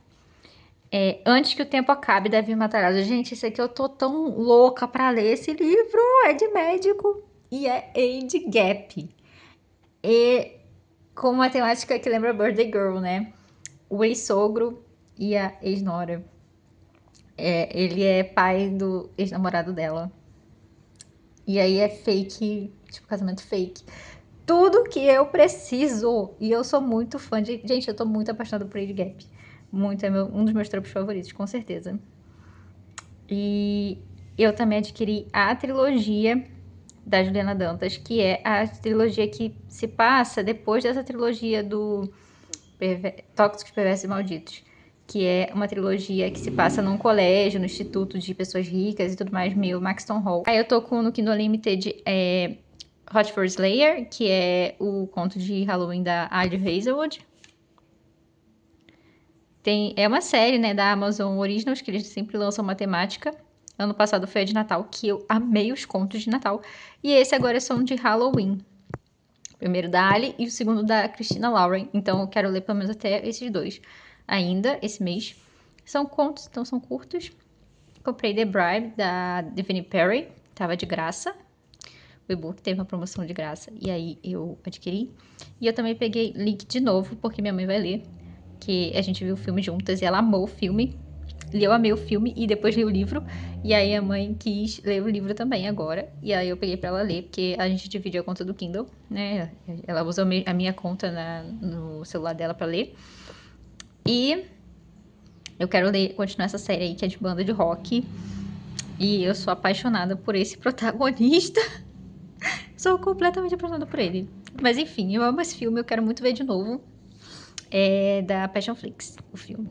Antes que o Tempo Acabe, Davi Matarazzo. Gente, esse aqui eu tô tão louca pra ler esse livro. É de médico e é Age Gap. E com uma temática que lembra Birthday Girl, né? O ex-sogro e a ex-nora. Ele é pai do ex-namorado dela. E aí é fake, tipo, casamento fake. Tudo que eu preciso. E eu sou muito fã de... Gente, eu tô muito apaixonada por Age Gap. Muito, é um dos meus tropos favoritos, com certeza. E eu também adquiri a trilogia da Juliana Dantas, que é a trilogia que se passa depois dessa trilogia do Tóxicos, Perversos e Malditos, que é uma trilogia que se passa num colégio, no instituto de pessoas ricas e tudo mais, meio Maxton Hall. Aí eu tô com no Kindle Unlimited Hot for Slayer, que é o conto de Halloween da Ivy Hazelwood. É uma série, né, da Amazon Originals, que eles sempre lançam uma temática. Ano passado foi a de Natal, que eu amei os contos de Natal. E esse agora são de Halloween. O primeiro da Ali e o segundo da Christina Lauren. Então eu quero ler pelo menos até esses dois ainda, esse mês. São contos, então são curtos. Comprei The Bribe, da Tiffany Perry. Tava de graça. O e-book teve uma promoção de graça. E aí eu adquiri. E eu também peguei Link de novo, porque minha mãe vai ler. Que a gente viu o filme juntas e ela amou o filme. E eu amei o filme e depois li o livro. E aí a mãe quis ler o livro também agora. E aí eu peguei pra ela ler, porque a gente divide a conta do Kindle, né? Ela usa a minha conta no celular dela pra ler. E eu quero continuar essa série aí, que é de banda de rock. E eu sou apaixonada por esse protagonista. Sou completamente apaixonada por ele. Mas enfim, eu amo esse filme, eu quero muito ver de novo. É da Passionflix, o filme.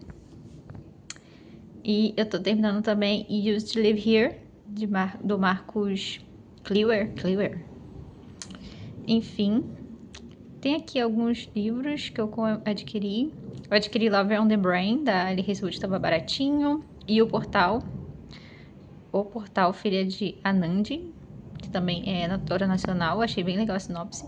E eu tô terminando também You Used to Live Here, do Marcus Cleaver. Enfim, tem aqui alguns livros que eu adquiri. Eu adquiri Love on the Brain, da Ali Wood, estava baratinho. E o Portal, Filha de Anandi, que também é editora nacional. Achei bem legal a sinopse.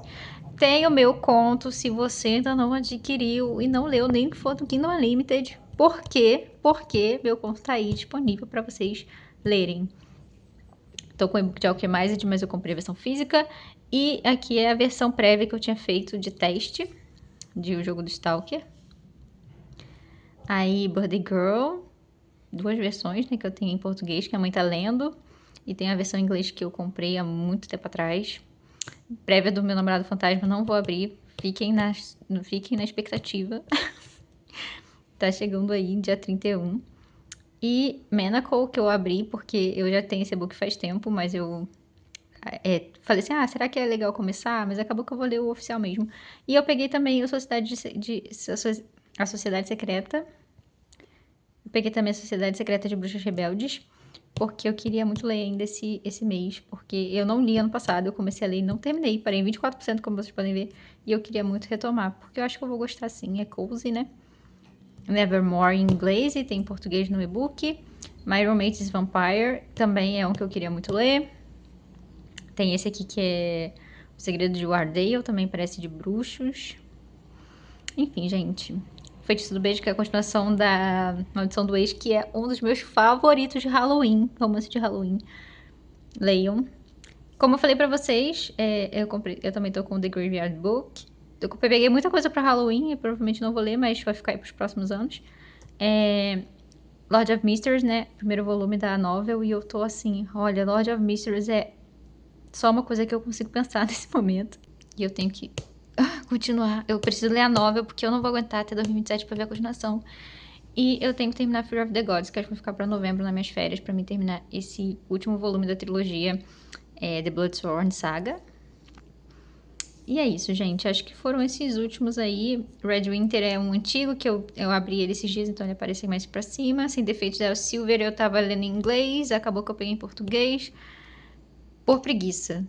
Tem o meu conto, se você ainda não adquiriu e não leu nem que for do Kindle Unlimited. Por quê? Porque meu conto tá aí disponível para vocês lerem. Tô com o e-book de Alchemized, mas eu comprei a versão física. E aqui é a versão prévia que eu tinha feito de teste de O Jogo do Stalker. Aí, Birthday Girl, 2 versões, né, que eu tenho em português, que a mãe tá lendo. E tem a versão em inglês que eu comprei há muito tempo atrás. Prévia do Meu Namorado Fantasma, não vou abrir. Fiquem na expectativa. Tá chegando aí, dia 31. E Manacle, que eu abri, porque eu já tenho esse e-book faz tempo, mas eu falei assim, será que é legal começar? Mas acabou que eu vou ler o oficial mesmo. E eu peguei também a Sociedade Secreta. Eu peguei também a Sociedade Secreta de Bruxas Rebeldes, porque eu queria muito ler ainda esse mês, porque eu não li ano passado, eu comecei a ler e não terminei, parei em 24%, como vocês podem ver, e eu queria muito retomar, porque eu acho que eu vou gostar sim, é cozy, né? Nevermore em inglês e tem em português no e-book. My Roommate's Vampire também é um que eu queria muito ler. Tem esse aqui que é O Segredo de Wardale, também parece de bruxos. Enfim, gente. Feitiço do Beijo, que é a continuação da Maldição do Ex, que é um dos meus favoritos de Halloween. Romance de Halloween. Leiam. Como eu falei pra vocês, eu também tô com The Graveyard Book. Eu peguei muita coisa pra Halloween e provavelmente não vou ler, mas vai ficar aí pros próximos anos. Lord of Mysteries, né? Primeiro volume da novel. E eu tô assim, olha, Lord of Mysteries é só uma coisa que eu consigo pensar nesse momento. E eu tenho que continuar. Eu preciso ler a novel, porque eu não vou aguentar até 2027 pra ver a continuação. E eu tenho que terminar Fear of the Gods, que acho que vai ficar pra novembro nas minhas férias, pra mim terminar esse último volume da trilogia, The Bloodsworn Saga. E é isso, gente. Acho que foram esses últimos aí. Red Winter é um antigo que eu abri ele esses dias, então ele apareceu mais pra cima. Sem Defeitos da Silver eu tava lendo em inglês, acabou que eu peguei em português. Por preguiça.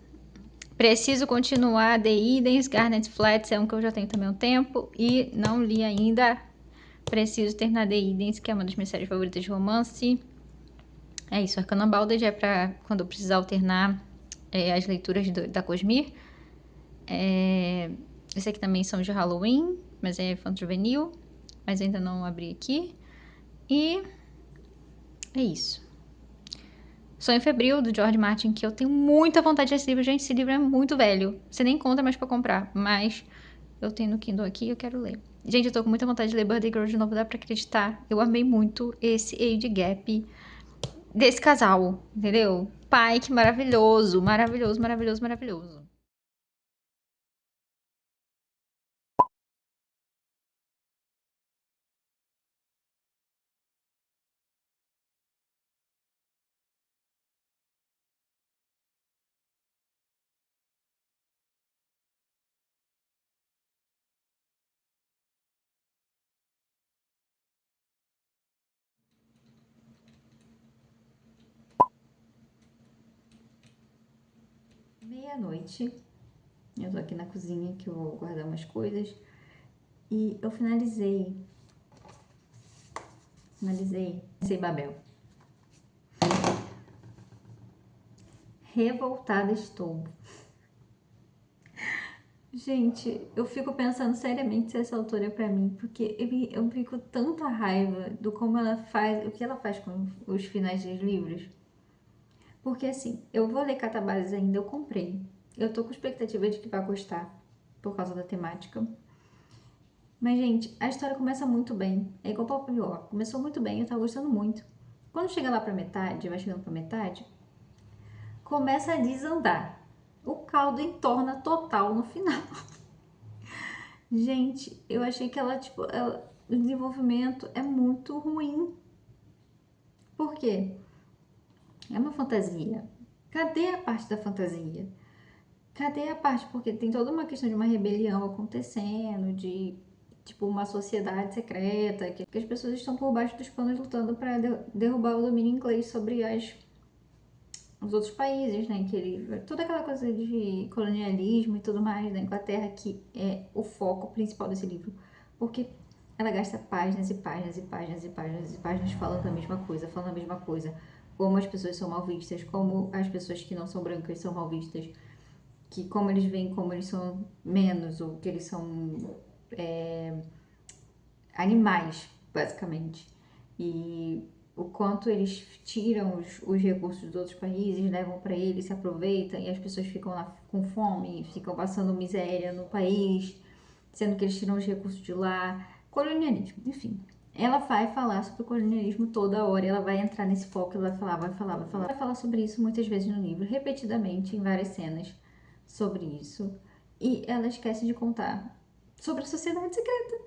Preciso continuar The Edens, Garnet Flats é um que eu já tenho também há um tempo e não li ainda. Preciso terminar The Edens, que é uma das minhas séries favoritas de romance. É isso, Arcana Balded é pra quando eu precisar alternar as leituras da Cosmir. Esse aqui também são de Halloween, mas é infanto juvenil, mas ainda não abri aqui. E é isso. Sonho Febril, do George Martin, que eu tenho muita vontade de ler esse livro. Gente, esse livro é muito velho. Você nem conta mais pra comprar, mas eu tenho no Kindle aqui e eu quero ler. Gente, eu tô com muita vontade de ler Birthday Girl de novo, dá pra acreditar. Eu amei muito esse age gap desse casal, entendeu? Pai, que maravilhoso, maravilhoso, maravilhoso, maravilhoso. Meia-noite. Eu tô aqui na cozinha que eu vou guardar umas coisas. E eu finalizei Finalizei Babel. Revoltada estou. Gente, eu fico pensando seriamente se essa autora é pra mim, porque eu fico tanta raiva do como ela faz, o que ela faz com os finais dos livros. Porque assim, eu vou ler Catabases ainda, eu comprei. Eu tô com expectativa de que vai gostar, por causa da temática. Mas, gente, a história começa muito bem. É igual Pau Pior. Começou muito bem, eu tava gostando muito. Quando chega lá pra metade, vai chegando pra metade, começa a desandar. O caldo entorna total no final. Gente, eu achei que o desenvolvimento é muito ruim. Por quê? É uma fantasia. Cadê a parte da fantasia? Cadê a parte? Porque tem toda uma questão de uma rebelião acontecendo, de tipo uma sociedade secreta, que as pessoas estão por baixo dos panos lutando para derrubar o domínio inglês sobre os outros países, né? Toda aquela coisa de colonialismo e tudo mais da Inglaterra, que é o foco principal desse livro. Porque ela gasta páginas e páginas e páginas e páginas e páginas falando a mesma coisa. Como as pessoas são mal vistas, como as pessoas que não são brancas são mal vistas, que como eles veem, como eles são menos, ou que eles são animais, basicamente. E o quanto eles tiram os recursos dos outros países, levam para eles, se aproveitam e as pessoas ficam lá com fome, ficam passando miséria no país, sendo que eles tiram os recursos de lá. Colonialismo, enfim. Ela vai falar sobre o colonialismo toda hora, ela vai entrar nesse foco, ela vai falar sobre isso muitas vezes no livro, repetidamente, em várias cenas sobre isso. E ela esquece de contar sobre a sociedade secreta.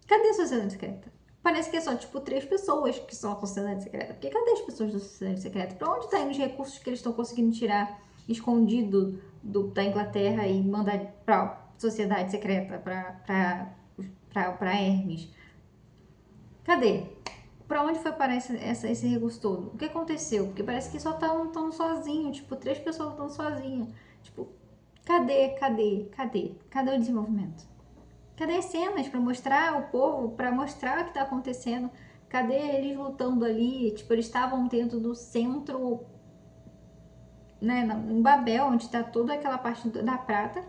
Cadê a sociedade secreta? Parece que é só, tipo, 3 pessoas que são a sociedade secreta. Porque cadê as pessoas da sociedade secreta? Pra onde tá indo os recursos que eles estão conseguindo tirar escondido da Inglaterra e mandar pra sociedade secreta, pra Hermes? Cadê? Pra onde foi parar esse recurso todo? O que aconteceu? Porque parece que só estão sozinhos, tipo, 3 pessoas estão sozinhas. Tipo, cadê? Cadê o desenvolvimento? Cadê as cenas para mostrar o povo, para mostrar o que tá acontecendo? Cadê eles lutando ali? Tipo, eles estavam dentro do centro, né, em Babel, onde tá toda aquela parte da prata.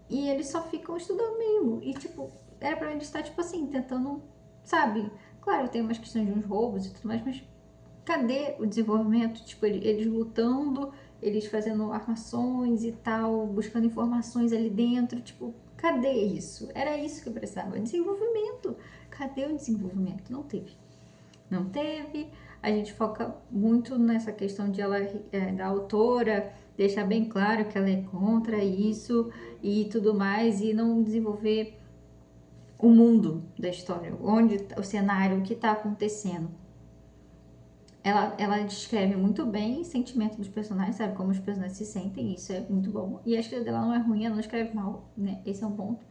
E eles só ficam estudando mesmo. E, tipo, era pra eles estar, tipo assim, tentando, sabe? Claro, tem umas questões de uns roubos e tudo mais, mas cadê o desenvolvimento? Tipo, eles lutando, eles fazendo armações e tal, buscando informações ali dentro, tipo, cadê isso? Era isso que eu precisava, desenvolvimento. Cadê o desenvolvimento? Não teve. Não teve. A gente foca muito nessa questão de ela, da autora, deixar bem claro que ela é contra isso e tudo mais, e não desenvolver o mundo da história, onde o cenário, o que está acontecendo. Ela descreve muito bem o sentimento dos personagens, sabe? Como os personagens se sentem, isso é muito bom. E a escrita dela não é ruim, ela não escreve mal, né? Esse é um ponto.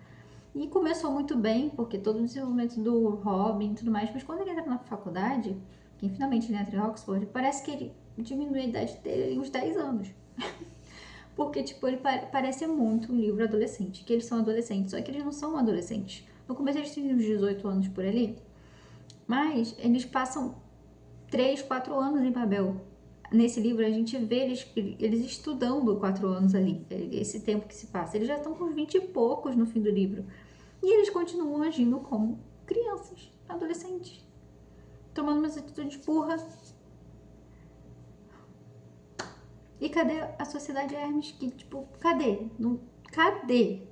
E começou muito bem, porque todo o desenvolvimento do Robin e tudo mais, mas quando ele entra na faculdade, que finalmente ele entra em Oxford, parece que ele diminui a idade dele uns 10 anos. Porque, tipo, ele parece muito um livro adolescente, que eles são adolescentes, só que eles não são adolescentes. No começo eles têm uns 18 anos por ali, mas eles passam 3, 4 anos em Babel. Nesse livro a gente vê eles estudando 4 anos ali, esse tempo que se passa. Eles já estão com 20 e poucos no fim do livro. E eles continuam agindo como crianças, adolescentes, tomando umas atitudes burras. E cadê a sociedade Hermes? Que, tipo, cadê? Não, cadê?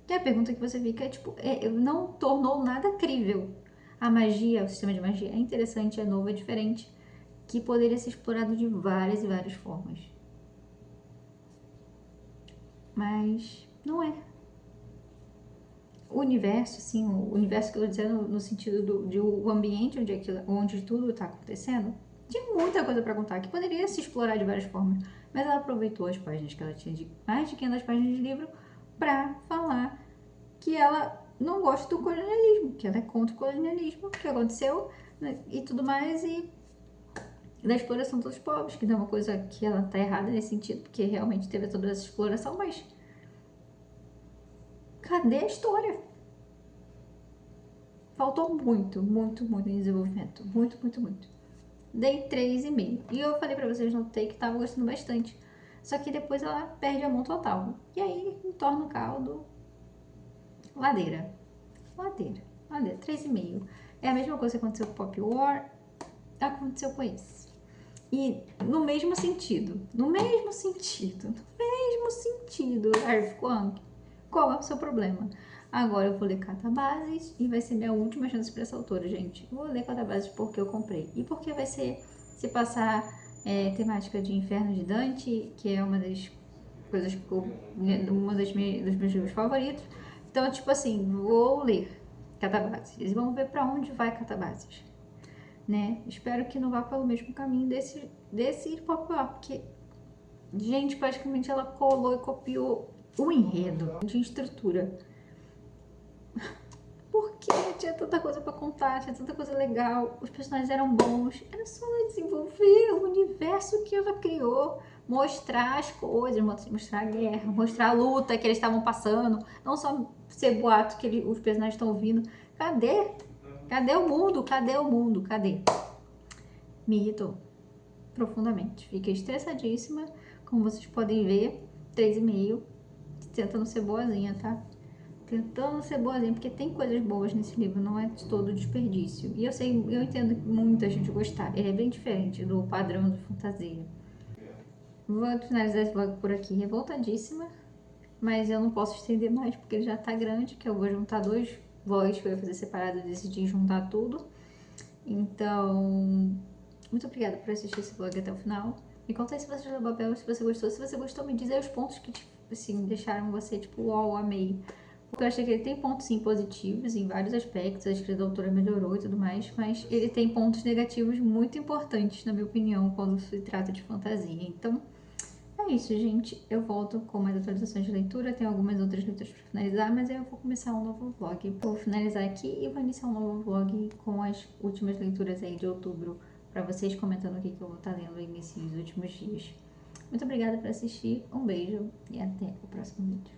E a pergunta que você fica é, tipo, não tornou nada crível. A magia, o sistema de magia é interessante, é novo, é diferente, que poderia ser explorado de várias e várias formas. Mas não é. O universo, sim, o universo que eu tô dizendo no sentido de o ambiente onde tudo está acontecendo, tinha muita coisa para contar, que poderia se explorar de várias formas, mas ela aproveitou as páginas que ela tinha, de mais de 500 páginas de livro, para falar que ela não gosta do colonialismo, que ela é contra o colonialismo, que aconteceu, né, e tudo mais, e da exploração dos povos, que não é uma coisa que ela tá errada nesse sentido, porque realmente teve toda essa exploração, mas cadê a história? faltou muito em desenvolvimento. Muito. Dei 3,5. E eu falei pra vocês no take que tava gostando bastante. Só que depois ela perde a mão total. E aí, torna o caldo ladeira. 3,5. É a mesma coisa que aconteceu com o Pop War, aconteceu com esse. E no mesmo sentido, Earth Quank, qual é o seu problema? Agora eu vou ler Catabases e vai ser minha última chance para essa autora, gente. Vou ler Catabases porque eu comprei. E porque vai ser, se passar temática de Inferno de Dante, que é uma das coisas que dos meus livros favoritos. Então, tipo assim, vou ler Catabases. Vamos ver para onde vai Catabases, né? Espero que não vá pelo mesmo caminho desse pop-up, porque, gente, praticamente ela colou e copiou o enredo de estrutura. Porque tinha tanta coisa pra contar, tinha tanta coisa legal, os personagens eram bons, era só desenvolver o universo que ela criou, mostrar as coisas, mostrar a guerra, mostrar a luta que eles estavam passando, não só ser boato que os personagens estão ouvindo. Cadê? Cadê o mundo? Cadê? Me irritou profundamente. Fiquei estressadíssima, como vocês podem ver, 3,5, tentando ser boazinha, tá? Tentando ser boazinha, porque tem coisas boas nesse livro, não é de todo desperdício. E eu entendo que muita gente gostar. Ele é bem diferente do padrão de fantasia. Vou finalizar esse vlog por aqui, revoltadíssima, mas eu não posso estender mais porque ele já tá grande, que eu vou juntar 2 vlogs que eu ia fazer separado, eu decidi juntar tudo. Então, muito obrigada por assistir esse vlog até o final. Me conta aí se você já Babel, se você gostou. Se você gostou, me diz aí os pontos que, assim, deixaram você, tipo, uau, amei. Porque eu achei que ele tem pontos, sim, positivos em vários aspectos. Acho que a autora melhorou e tudo mais. Mas ele tem pontos negativos muito importantes, na minha opinião, quando se trata de fantasia. Então, é isso, gente. Eu volto com mais atualizações de leitura. Tem algumas outras leituras para finalizar, mas aí eu vou começar um novo vlog. Vou finalizar aqui e vou iniciar um novo vlog com as últimas leituras aí de outubro, para vocês comentando o que eu vou estar lendo aí nesses últimos dias. Muito obrigada por assistir, um beijo e até o próximo vídeo.